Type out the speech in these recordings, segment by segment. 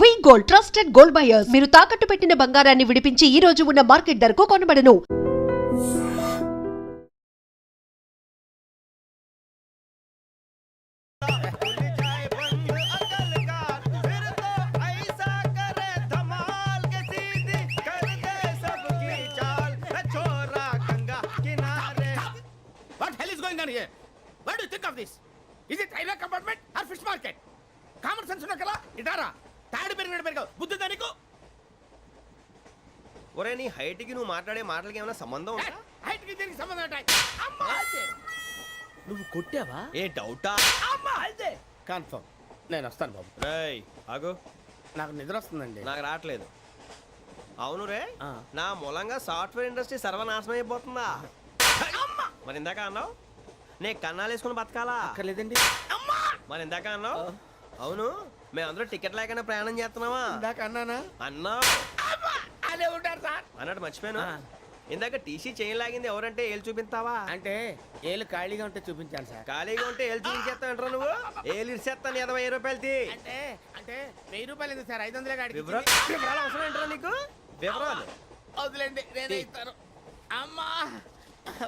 వి gold trusted gold buyers మీరు తాకట్టు పెట్టిన బంగారాన్ని విడిపించి ఈ రోజు ఉన్న మార్కెట్ ధరకు కొనబడను. What hell is going on here? What do you think of this? Is it railway compartment or fish market? Common sense ఉన్న కదా ఇటారా తాడి పెరిగినట్టు పెరగవు బుద్ధి దానికి ఒరే నీ హైట్ కి నువ్వు మాట్లాడే మాటలకి ఏమైనా సంబంధం ఉందా? హైట్ కి దీనికి సంబంధం ఉంటాయి. అమ్మా అదే నువ్వు కొట్టావా? ఏ డౌటా? అమ్మా అదే కన్ఫర్మ్. నేను వస్తాను బాబు. రేయ్ ఆగు, నాకు నిద్ర వస్తుందండి. నాకు రావట్లేదు. అవును రే, నా మూలంగా సాఫ్ట్వేర్ ఇండస్ట్రీ సర్వనాశనం అయిపోతుందా? మరి ఇందాక అన్నావు నే కన్నాలు వేసుకుని బతకాలా? అక్కర్లేదండి. మరి ఇందాక అన్నావు అవును మేమందరూ టికెట్ లేకుండా ప్రయాణం చేస్తున్నావా? ఇందాక అన్నానా? అన్నావు. అదే ఉంటారు సార్ అన్నట్టు మర్చిపోయాను. ఇందాక టీసీ చేయి లాగింది ఎవరంటే ఏళ్ళు చూపిస్తావా? అంటే ఏళ్ళు ఖాళీగా ఉంటే చూపించాను సార్. ఖాళీగా ఉంటే ఏళ్ళు చూపించేస్తానంటారా నువ్వు? ఏళ్ళు ఇచ్చేస్తాను 20 రూపాయలది. అంటే అంటే 1000 రూపాయలు ఎందుకు సార్? 500 గాడికి వివరాలు అవసరం ఏంటరా నీకు? వివరాలు వదిలేండి, నేనే ఇస్తాను. అమ్మా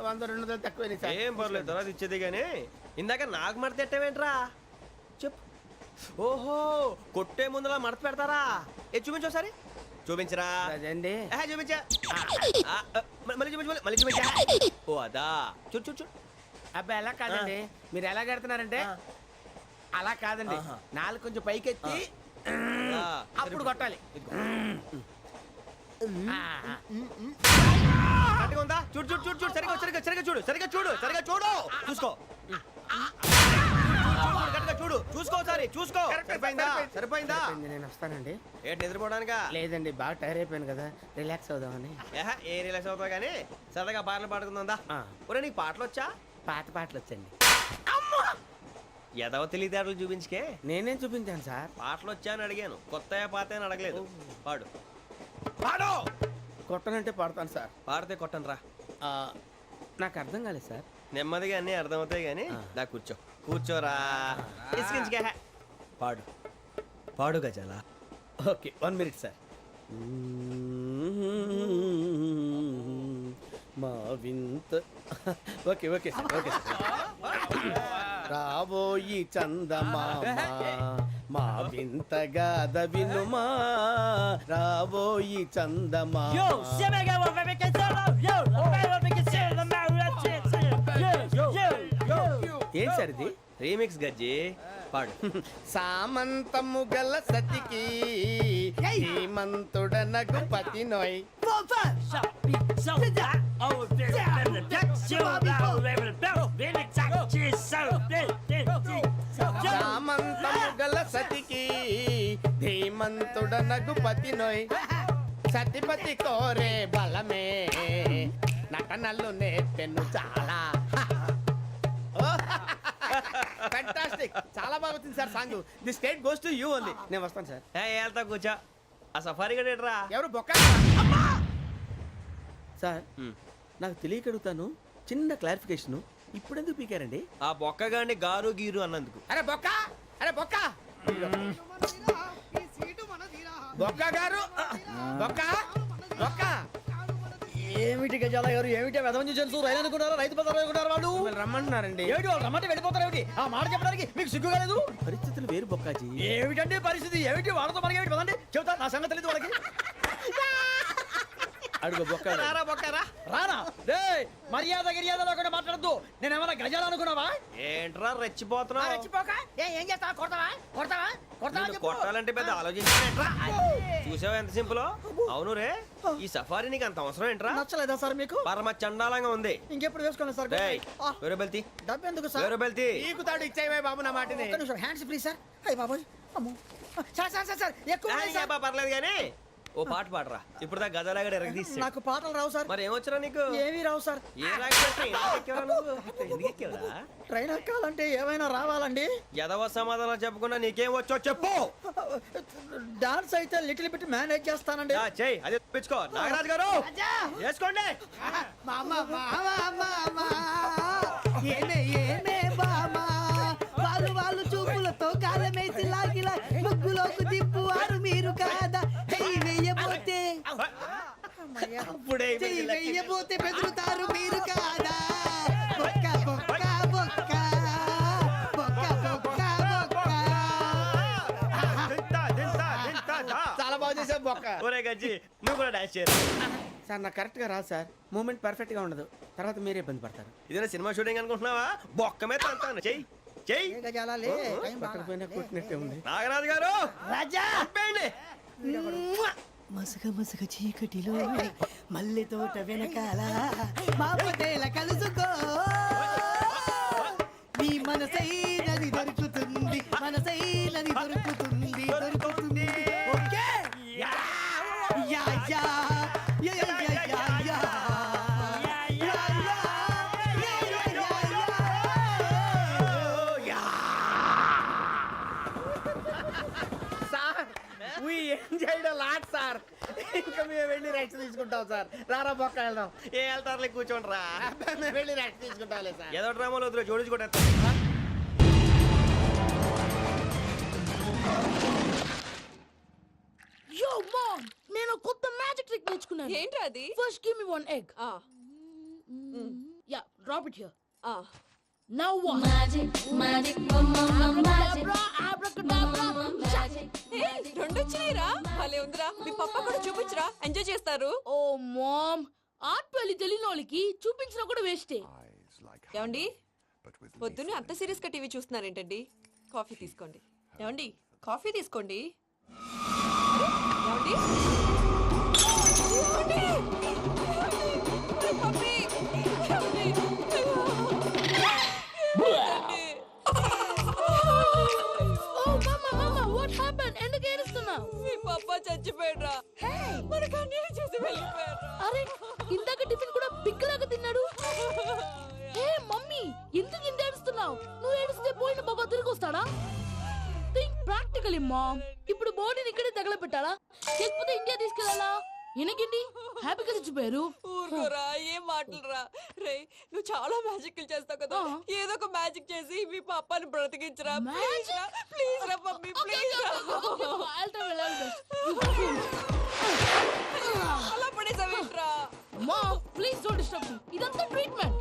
100 200 తక్కువ ఏం పర్లేదు, తర్వాత ఇచ్చేది కానీ ఇందాక నాకు మడత ఎట్టవేంట్రా చెప్పు. ఓహో కొట్టే ముందులా మడత పెడతారా? ఏ చూపించు ఒకసారి. చూపించరా? అదండి చూపించా. మళ్ళీ చూపించు, మళ్ళీ చూపించా. ఓ అదా, చూడు చూడు చూడు. అబ్బాయి ఎలా కాదండి, మీరు ఎలా కడుతున్నారంటే అలా కాదండి. నాలుగు కొంచెం పైకెత్తి అప్పుడు కొట్టాలి. కరెక్ట్గా ఉందా? చూడు చూడు చూడు చూడు, సరిగా సరిగా సరిగా చూడు, సరిగా చూడు, సరిగా చూడు, చూసుకో. కరెక్ట్గా చూడు, చూసుకో ఒకసారి, చూసుకో. సరిపోయిందా? సరిపోయిందా? నేను వస్తానండి. ఏంటి నిద్రపోవడానికా? లేదండి, బాగా టైర్ అయిపోయాను కదా, రిలాక్స్ అవుదామని. ఏ రిలాక్స్ అవుతావు కానీ సరదాగా పాటలు పాడుకుందా? ఒరే నీకు పాటలు వచ్చా? పాత పాటలు వచ్చండి. ఎదవ తెలివితేటలు చూపించుకే. నేనేం చూపించాను సార్? పాటలు వచ్చా అని అడిగాను, కొత్త పాత అని అడగలేదు. పాడు పాడు. కొట్టనంటే పడతాను సార్. పాడితే కొట్టను రా. నాకు అర్థం కాలేదు సార్. నెమ్మదిగా అన్నీ అర్థమవుతాయి కానీ నా కూర్చో. కూర్చోరా. పాడు పాడు గజాల. Okay 1 minute sir. మా వింత okay okay sir, okay sir. రాబోయి చందమామ మా వింత గాథ వినుమా, రాబోయి చందమామ. ఏం సార్ ఇది? రీమిక్స్ గజ్జి. పాడు. సామంతము గల సతికి హేమంతుడనగు పతి నోయ్. సామంతము గల సతికి ధీమంతుడనగు పతి నోయ్. సతిపతి కోరే బలమే నటనలు నేర్పెను చాలా. ఫ్యాంటాస్టిక్, చాలా బాగా వచ్చింది sir song. The state goes to you only. నేను వస్తాను సార్. వెళ్తా కూర్చో. ఆ సఫారీ గడేట్రా? ఎవరు బొక్క సార్? నాకు తెలియక అడుగుతాను, చిన్న క్లారిఫికేషన్. ఇప్పుడు ఎందుకు పీకారండి? ఆ బొక్కగాడిని గారు గీరు అన్నందుకు. అరే బొక్క, అరే బొక్క, బొక్క గారు, బొక్క బొక్క. ఏమిటి గజాల గారు, ఏమిటి వెదవని జంతువు? రైలు అనుకున్నారా? రైతు బజార్ అనుకున్నారు వాళ్ళు? రమ్మంటున్నారండి. ఏమిటి వాళ్ళు రమ్మంటే వెళ్ళిపోతారు? ఏమిటి ఆ మాట చెప్పడానికి మీకు సిగ్గు కాలేదు? పరిస్థితులు వేరు బొక్కాజీ. ఏమిటండి పరిస్థితి? ఏమిటి వాళ్ళతో మనకి ఏమిటి పదండి చెబుతా, నా సంగతి తెలియదు వాళ్ళకి. అడుగు బొక్క. రారా బొక్కరా. రానా రే, మర్యాద గిర్యాద లేకుండా మాట్లాడద్దు. నేనేమన్నా గజాల అనుకున్నావా? ఏంట్రా రెచ్చిపోతున్నావు? ఏం చేస్తా? కొడతావా కొడతావా కొడతావా చెప్పు. కొట్టాలంటే పెద్ద ఆలోచించారా? చూసావా ఎంత సింపుల్? అవును రే, ఈ సఫారీ నీకు అంత అవసరం ఏంట్రా? నచ్చలేదా సార్ మీకు? పరమ చండాలంగా ఉంది. ఇంకెప్పుడు వేసుకోండి సార్. వేరే బెల్తి, డబ్బు ఎందుకు సార్? వేరే బెల్తి. ఈకుతాడు ఇచ్చేవే బాబు నా మాటని. ఒక్క నిమిషం, హ్యాండ్స్ ఫ్రీ సార్. అయ్య బాబోయ్, అమ్మో సార్ సార్ సార్ సార్ ఎక్కువ ఉన్నాయి సార్. పర్లేదు కానీ ఓ పాట పాడరా. ఇప్పుడు దా గదలాగడ ఎరగ తీసి. నాకు పాటలు రావు సార్. మరి ఏమొచ్చరా నీకు? ఏమీ రావు సార్. ఏ ట్రైన్ ఎక్కాలంటే ఏమైనా రావాలండి. ఎదవ సమాధానం చెప్పకుండా నీకేం వచ్చో చెప్పు. డాన్స్ అయితే లిటిల్ బిట్ మేనేజ్ చేస్తానండి. చెయ్యి, అదే తెప్పించుకో. నాగరాజు గారు చేసుకోండి. వాళ్ళు చూపులతో కాలమేసి లాగిలా ముగ్గులోకి దిప్పువారు మీరు అప్పుడే వెయ్యబోతే బెదురుతారు మీరు కాదా బొక్క బొక్క బొక్క బొక్క బొక్క బొక్క. చాలా బాగా చేసావు బొక్క. ఒరే గజ్జి నువ్వు కూడా డాన్స్ చేయరు. సార్ నాకు కరెక్ట్ గా రాదు సార్. మూమెంట్ పర్ఫెక్ట్ గా ఉండదు, తర్వాత మీరే ఇబ్బంది పడతారు. ఇదేనా సినిమా షూటింగ్ అనుకుంటున్నావా? బొక్క మీద అంటాను. చెయ్యి చెయ్యి. ఏ గజాలా లే, టైం పక్కన బాగా. పోయినా కొట్టినట్టే ఉంది. నాగరాజు గారు రాజా చెప్పండి. మసగ మసగ చీకటిలో మల్లె తోట వెనకాల మా పటేల కలుసుకో నీ మనసైనది దొరుకుతుంది మనసైనది దొరుకుతుంది దొరుకుతుంది. Okay yeah yeah yeah yeah yeah yeah yeah yeah yeah yeah. Sir we enjoyed a lot sir. ఇంకా మేము వెళ్ళి రెస్ట్ తీసుకుంటాం సార్. రారా బొక్క వెళ్దాం. ఏ వెళ్తారులే కూర్చోండి రా. మేము వెళ్ళి రెస్ట్ తీసుకుంటాంలే సార్. ఏదో డ్రామాలో వద్దు జోడించుకుంటా. Yo, mom! నేను కొత్త మ్యాజిక్ ట్రిక్ నేర్చుకున్నాను. ఏంటి అది? First give me one egg. ఆ, Yeah, drop it here. ఆ. Now what? Magic, magic, mama, magic, Abracadabra, abracadabra. magic. ఏ, రెండు వచ్చినాయిరా. భలే ఉందిరా. మీ పప్ప కూడా చూపించరా, ఎంజాయ్ చేస్తారు. Oh, mom. ఆర్ట్ పెళ్లి తెలియని వాళ్ళకి చూపించినా కూడా వేస్టే. ఏమండి పొద్దున్నే అంత సీరియస్ గా టీవీ చూస్తున్నారేంటండి? కాఫీ తీసుకోండి. ఏమండి కాఫీ తీసుకోండి. ఏమండి? ఏమండి? ఏమండి? పప్పి! ఏమండి? ఏమండి? Oh, mama, what happened? ఎందుకు ఏడుస్తున్నావు? మీ పప్ప చచ్చిపోయాడ్రా. మనకు అన్యాయం చేసి వెళ్ళిపోయాడ్రా. అరే, ఇందాక టిఫిన్ కూడా పిక్కలాగా తిన్నాడు. హే మమ్మీ, ఎందుకు ఇంత ఏడుస్తున్నావు? నువ్వు ఏడిస్తే పోయిన బాబా తిరిగి వస్తాడా? Think practically mom. ఇప్పుడు బాడీని ఇక్కడే తగలబెట్టాలా లేకపోతే ఇండియా తీసుకెళ్ళాలా? ఎనకండి హ్యాపీగా చచ్చిపోయారు. ఊరుకోరా, ఏం మాటలురా. రే, నువ్వు చాలా మ్యాజిక్ చేస్తావు కదా, ఏదో ఒక మ్యాజిక్ చేసి మీ పాపాని బ్రతికించరా. ప్లీజ్ రా, ప్లీజ్ రా మమ్మీ, ప్లీజ్ రా. అలా పడేసావేంట్రా? Mom please don't disturb me. ఇదంతా ట్రీట్మెంట్.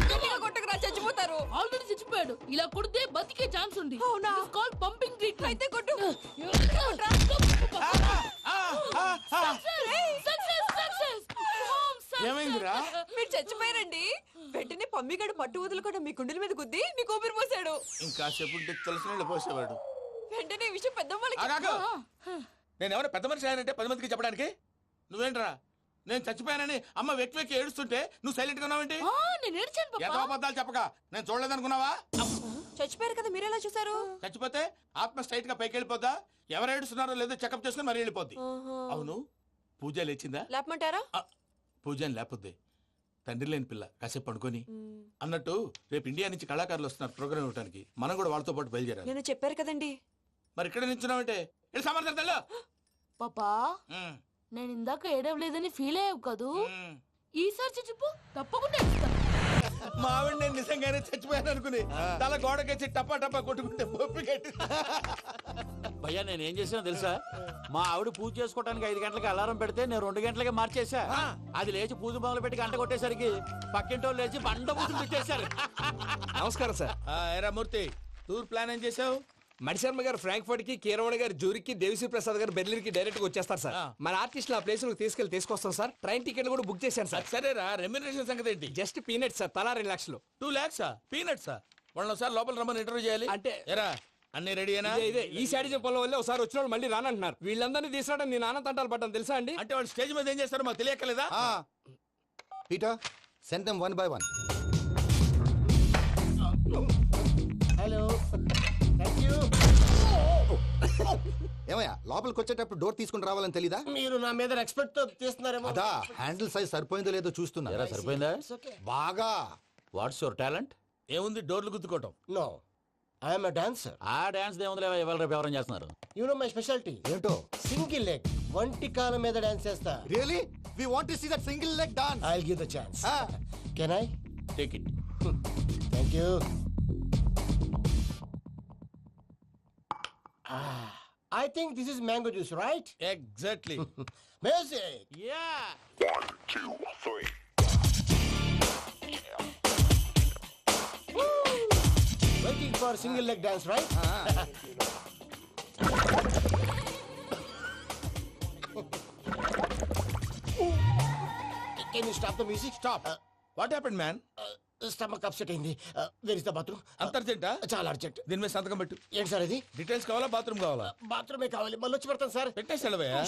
గట్టిగా కొట్టకురా, చచ్చిపోతారు. ఆల్రెడీ చచ్చిపోయాడు. ఇలా కొడితే బతికే ఛాన్స్ ఉంది. అవునా? Called pumping treatment. అయితే కొట్టు. ఏమైందిరా? మీరు చచ్చిపోయారండి. వెంటనే పమ్మిగాడు పట్టు వదులుకుండా మీ గుండెల మీద గుద్ది మీకు ఊపిరి పోసాడు. ఇంకా చెప్పు తెలిసిన వాళ్ళు పోసేవాడు. వెంటనే ఈ విషయం పెద్దవాళ్ళకి ఆగాగు. నేను ఎవరు పెద్ద మనిషి ఆయనంటే 10 మందికి చెప్పడానికి? నువ్వేంట్రా నేను చచ్చిపోయానని అమ్మ వెక్కి వెక్కి ఏడుస్తుంటే నువ్వు సైలెంట్ గా ఉన్నావేంటి? నేను ఏడ్చాను ఎంతో పాపా. అబద్ధాలు చెప్పక నేను చూడలేదనుకున్నావా? చచ్చిపోయారు కదా, మీరెలా చూసారు? చచ్చిపోతే ఆత్మ స్ట్రైట్ గా పైకి వెళ్ళిపోద్దా? ఎవరు ఏడుస్తున్నారో లేదో చెకప్ చేసుకుని మరీ వెళ్ళిపోద్ది. అవును, పూజ లేచిందా? లేపమంటారా? పూజ అని లేకపోద్ది. తండ్రి లేని పిల్ల కాసేపు పడుకొని అన్నట్టు రేపు ఇండియా నుంచి కళాకారులు వస్తున్నారు ప్రోగ్రామ్ ఇవ్వడానికి. మనం కూడా వాళ్ళతో పాటు బయలుదేరాలి. నేను చెప్పారు కదండి. మరి ఇక్కడ నిల్చున్నావంటే వెళ్ళి సమర్థతల్లో. పాపా నేను ఇందాక ఏడవలేదని ఫీల్ అయ్యావు కదూ. ఈసారి చచ్చిపో, తప్పకుండా ఏడుస్తా. మా ఆవిడ నేను నిజంగానే చచ్చిపోయాను అనుకుని తల గోడకేసి టపా టపా కొట్టుకుంటే బొప్పి కట్టి. భయ్యా నేను ఏం చేసానో తెలుసా? మా ఆవిడ పూజ చేసుకోవడానికి 5 గంటలకి అలారం పెడితే నేను 2 గంటలకే మార్చేసా. అది లేచి పూజ మొదలు పెట్టి గంట కొట్టేసరికి పక్కింటి వాళ్ళు లేచి బండ పూజలు పెట్టేశారు. నమస్కారం సార్. ఏరా మూర్తి, టూర్ ప్లాన్ ఏం చేసావు? మణిశర్మ గారు ఫ్రాంక్ఫర్ట్ కి, కీరవాణి గారు జూరికి, దేవిశ్రీ ప్రసాద్ గారు బెర్లిన్ కి డైరెక్ట్ గా వచ్చేస్తారు సార్. మన ఆర్టిస్ట్ ఆ ప్లేస్ తీసుకొస్తాం సార్. ట్రైన్ టికెట్ కూడా బుక్ చేశాను సార్. సరేరా, రెమ్యూనరేషన్ సంగతి ఏంటి? జస్ట్ పీనట్ సార్, తలా 2 లక్షలు. 2 lakhs పీనట్సా? వాళ్ళని ఒకసారి లోపల రమ్మని ఇంటర్వ్యూ చేయాలి. అంటే ఎరా అన్ని రెడీయేనా? ఇదే ఈ శాడిజం పొలం వల్లే ఒకసారి వచ్చిన వాళ్ళు మళ్ళీ రానంటున్నారు. వీళ్ళందరినీ తీసుకురావడం నేను నాన్న తంటాలు పడ్డాను తెలుసా అండి. అంటే వాళ్ళు స్టేజ్ మీద ఏం చేస్తారో మాకు తెలియక్కలేదా? Peter, send them one by one. Hello thank you. ఏమయ్యా లోపలికి వచ్చేటప్పుడు డోర్ తీసుకుని రావాలని తెలీదా? మీరు నా మీద ఎక్స్పెక్ట్ తో తీస్తున్నారేమో. అదా హ్యాండిల్ సైజ్ సరిపోయిందో లేదో చూస్తున్నా. ఎరా సరిపోయిందా? బాగా. What's your talent? ఏముంది డోర్లు గుద్దుకోవటం. No, I'm a dancer. ఆ డాన్స్ దేవుందిలే, ఇవాళ రేపు ఎవరైనా చేస్తున్నారు. You know my speciality. ఏంటో? సింగిల్ లెగ్, వంటి కాలం మీద డాన్స్ చేస్తా. Really we want to see that single leg dance. I will give the chance. Can I? Take it. Thank you. I think this is mango juice, right? Exactly. Music. Yeah Waiting for single leg dance, right? Can you stop the music? Stop. What happened man? Stomach upset అయింది. Where is the bathroom? అంత అర్జెంటా? చాలా urgent. దీని మీద సంతకం పెట్టు. ఏంటి sir ఇది? Details కావాలా బాత్రూమ్ కావాలా? బాత్రూమే కావాలి. మళ్ళీ వచ్చి పెడతాను సార్. పెట్టేసి వెళ్ళవయ్యా.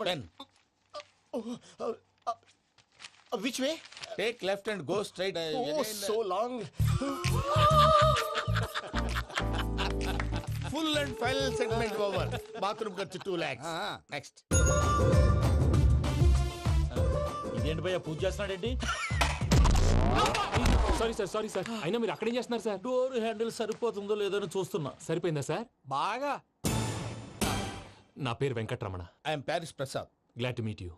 Pen. Which way? Take left and go straight. Oh, so long. Full and final segment over. Bathroom ఖర్చు 2 lakhs. నెక్స్ట్. ఇదేంటి భయ్యా పూజ చేస్తున్నాడేంటి? సారీ సార్ అయినా మీరు అక్కడేం చేస్తున్నారు సార్? డోర్ హ్యాండిల్ సరిపోతుందో లేదో అని చూస్తున్నా. సరిపోయిందా సార్? బాగా. నా పేరు Venkatramana. I'm Paris Prasad. Glad to meet you.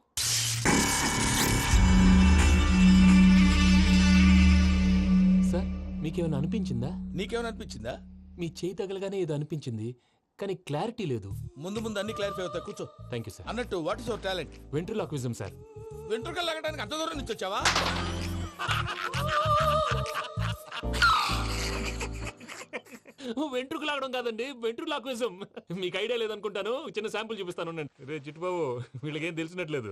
Sir మీకేమైనా అనిపించిందా? నీకేమైనా అనిపించిందా? మీ చేయి తగలగానే ఏదో అనిపించింది కానీ క్లారిటీ లేదు. ముందు అన్ని క్లారిఫై అవుతాయి. కూర్చో. Thank you sir. అన్నట్టు what is your talent? Ventriloquism sir. వెంట్రుకలు లాగడానికి అంత దూరం నుంచి వచ్చావా? వెంట్రుకు లాగడం కాదండి, వెంట్రులాక్విజం. మీకు ఐడియా లేదనుకుంటాను. చిన్న శాంపుల్ చూపిస్తాను. రే చిట్టుబాబు, వీళ్ళకేం తెలిసినట్లేదు.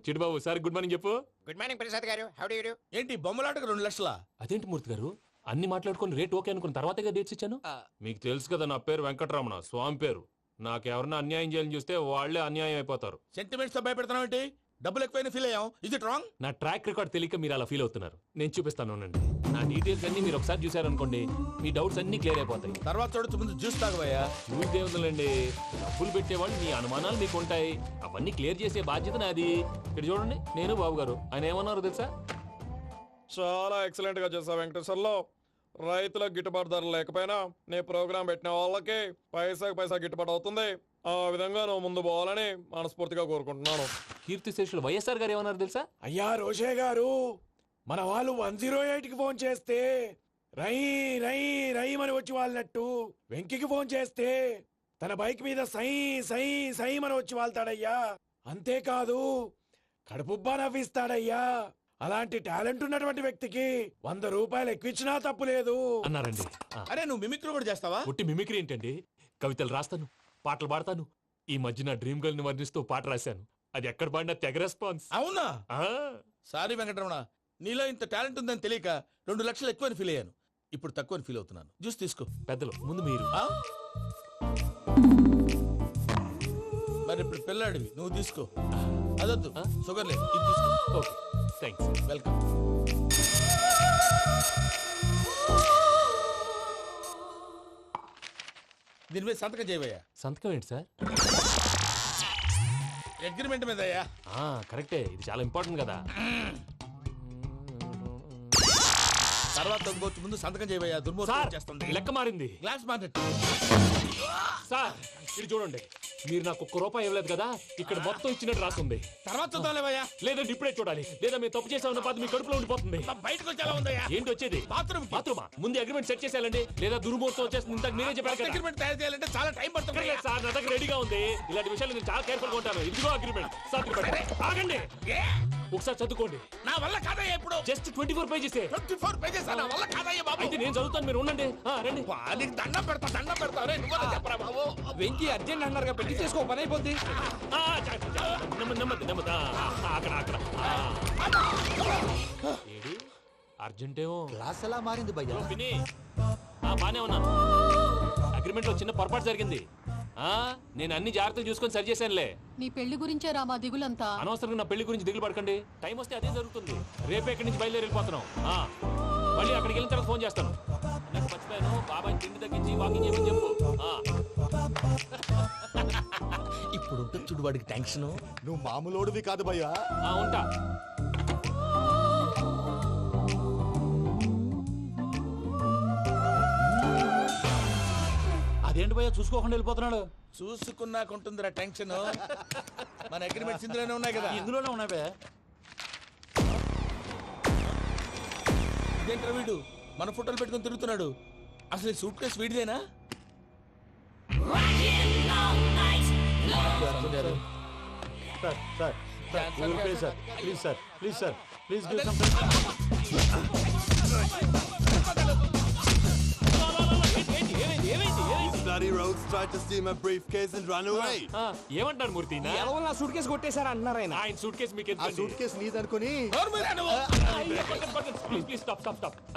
చిట్టుబాబు సార్ గుడ్ మార్నింగ్ చెప్పు. Good morning Prasad garu. How do you do? ఏంటి బొమ్మలాటకు 2 లక్షలా? అదేంటి మూర్తి గారు, అన్ని మాట్లాడుకొని రేట్ ఓకే అనుకున్న తర్వాతగా డేట్స్ ఇచ్చాను. మీకు తెలుసు కదా నా పేరు వెంకటరమణ, స్వామి పేరు. నాకెవరన్నా అన్యాయం చేయాలని చూస్తే వాళ్లే అన్యాయం అయిపోతారు. సెంటిమెంట్స్ తో భయపెడతావు ఏంటి? డబ్బులు ఎక్కువైనా ఫీల్ అయ్యాం. Is it wrong? నా ట్రాక్ రికార్డ్ తెలియక మీరు అలా ఫీల్ అవుతున్నారు. నేను చూపిస్తాను ఉండండి. నా డీటెయిల్స్ అన్ని మీరు ఒకసారి చూసారనుకోండి, మీ డౌట్స్ అన్ని క్లియర్ అయిపోతాయి. తర్వాత చూడొచ్చు, ముందు జ్యూస్ తాగబోయా. చూస్తే ఉందండి, డబ్బులు పెట్టేవాళ్ళు మీ అనుమానాలు మీకు ఉంటాయి. అవన్నీ క్లియర్ చేసే బాధ్యత నాది. ఇక్కడ చూడండి, నేను బాబు గారు. ఆయన ఏమన్నారు తెలుసా? చాలా ఎక్సలెంట్ గా చేసావు వెంకటేశ్వర్లో. రైతులకు గిట్టుబాటు ధర లేకపోయినా నీ ప్రోగ్రాం పెట్టిన వాళ్ళకి పైసాకి పైసా గిట్టుబాటు అవుతుంది. ఆ విధంగా నువ్వు ముందు పోవాలని మనస్ఫూర్తిగా కోరుకుంటున్నాను. కీర్తిశేషులు వైఎస్ఆర్ గారు ఏమన్నారు తెలుసా? అయ్యా రోషే గారు, మన వాళ్ళు 108కి ఫోన్ చేస్తే రై రై రై అని వచ్చి వాళ్ళనట్టు, వెంకికి ఫోన్ చేస్తే తన బైక్ మీద సై సై సై అని వచ్చి వాళ్తాడయ్యా. అంతేకాదు కడుపుబ్బా నవ్విస్తాడయ్యా. అలాంటి టాలెంట్ ఉన్నటువంటి వ్యక్తికి 100 రూపాయలు ఎక్కువచ్చినా తప్పు లేదు అన్నారండి. అరే నువ్వు మిమిక్రీ కూడా చేస్తావా? ఒట్టి మిమిక్రీ ఏంటండి, కవితలు రాస్తాను, పాటలు పాడతాను. ఈ మధ్య నా డ్రీమ్ గర్ల్ ని వర్ణిస్తూ పాట రాశాను. అది ఎక్కడ పాడినా తెగ రెస్పాన్స్. అవునా? సారీ వెంకటరమణ, నీలో ఇంత టాలెంట్ ఉందని తెలియక 2 లక్షలు ఎక్కువని ఫీల్ అయ్యాను. ఇప్పుడు తక్కువని ఫీల్ అవుతున్నాను. జ్యూస్ తీసుకో. పెద్దలు ముందు మీరు. మరి ఇప్పుడు పిల్లాడివి, నువ్వు తీసుకో. అదొద్దు, షుగర్ లేదు, ఇది తీసుకో. Okay thanks. వెల్కమ్. దీని మీద సంతకం చేయవయ్యా. సంతకం ఏంటి సార్? అగ్రిమెంట్ మీద అయ్యా. కరెక్టే, ఇది చాలా ఇంపార్టెంట్ కదా. తర్వాత తగ్గుకోవచ్చు, ముందు సంతకం చేయవయ్యా. దుర్మోహం చేస్తుంది. లెక్క మారింది. Glass market. సార్ ఇది చూడండి, మీరు నాకు 1 రూపాయి ఇవ్వలేదు కదా, ఇక్కడ మొత్తం ఇచ్చినట్టు రాస్తుంది. తర్వాత చూద్దాంలేవయ్యా. లేదంటే ఇప్పుడే చూడాలి, లేదా మీరు తప్పు చేసామన్న బాధ మీ కడుపులో ఉండిపోతుంది. బయటకు వచ్చేలా ఉందయ్యా. ఏంటి వచ్చేది? బాత్రూమా? ముందు అగ్రిమెంట్ సెట్ చేసేయాలండి, లేదా దుర్మూర్తం వచ్చేస్తుంది. ఇంతకు మీరే చెప్పారు కదా. అగ్రిమెంట్ తయారు చేయాలంటే చాలా టైం పడుతుంది సార్. నా దగ్గర రెడీగా ఉంది. ఇలాంటి విషయాలు నేను చాలా కేర్ఫుల్ గా ఉంటాను. ఇదిగో అగ్రిమెంట్. ఆగండి, ఒకసారి చదువుకోండి. నా వల్ల కాదయ్యా. ఇప్పుడు జస్ట్ 24 పేజెస్. 24 పేజెస్ నా వల్ల కాదయ్యా బాబు. అయితే నేను చదువుతాను, మీరు ఉండండి. రండి. నీకు దండం పెడతా. చెప్పరా బాబు. వెంకీ అర్జెంట్ అన్నారుగా, పెళ్లి చేసుకో, పని అయిపోద్ది. నెమ్మది. అక్కడ ఏడి అర్జెంటేమో. క్లాస్ ఎలా మారింది భయ్యా? విని బానే ఉన్నాను. అగ్రిమెంట్ లో చిన్న పొరపాటు జరిగింది. నేను అన్ని జాగ్రత్తలు చూసుకొని సరి చేశానులే. నీ పెళ్లి గురించే రా మా దిగులంతా. అనవసరంగా నా పెళ్లి గురించి దిగులు పడకండి. టైం వస్తే అదే జరుగుతుంది. రేపే ఇక్కడి నుంచి బయలుదేరి వెళ్ళిపోతున్నాం. మళ్ళీ అక్కడికి వెళ్ళిన తర్వాత ఫోన్ చేస్తాను. నాకు మర్చిపోయాను, బాబాయ్ తిండి తగ్గించి వాకింగ్ చేయమని చెప్పు. ఇప్పుడు ఉంటుంది చూడు వాడికి టెన్షన్. నువ్వు మామూలోడివి కాదు భయ్యా. ఉంటా. అదేంటి భయ్యా చూసుకోకుండా వెళ్ళిపోతున్నాడు? చూసుకున్నాకుంటుందిరా టెన్షన్. మన అగ్రిమెంట్స్ ఇందులోనే ఉన్నాయి కదా. ఇందులోనే ఉన్నాయి భయ్యా. ఇదేంట్రా వీడు మన ఫోటోలు పెట్టుకుని తిరుగుతున్నాడు? అసలు ఈ సూట్ కేసు వీడిదేనా? Please give some bloody rogues tried to steal my briefcase and run away. ఏమంటారు మూర్తి నా సూట్ కేసు కొట్టేశారా అన్నారు ఆయన. ఆయన సూట్ కేసు మీకు ఆ సూట్ కేసు నీదనుకుని ప్లీజ్ స్టాప్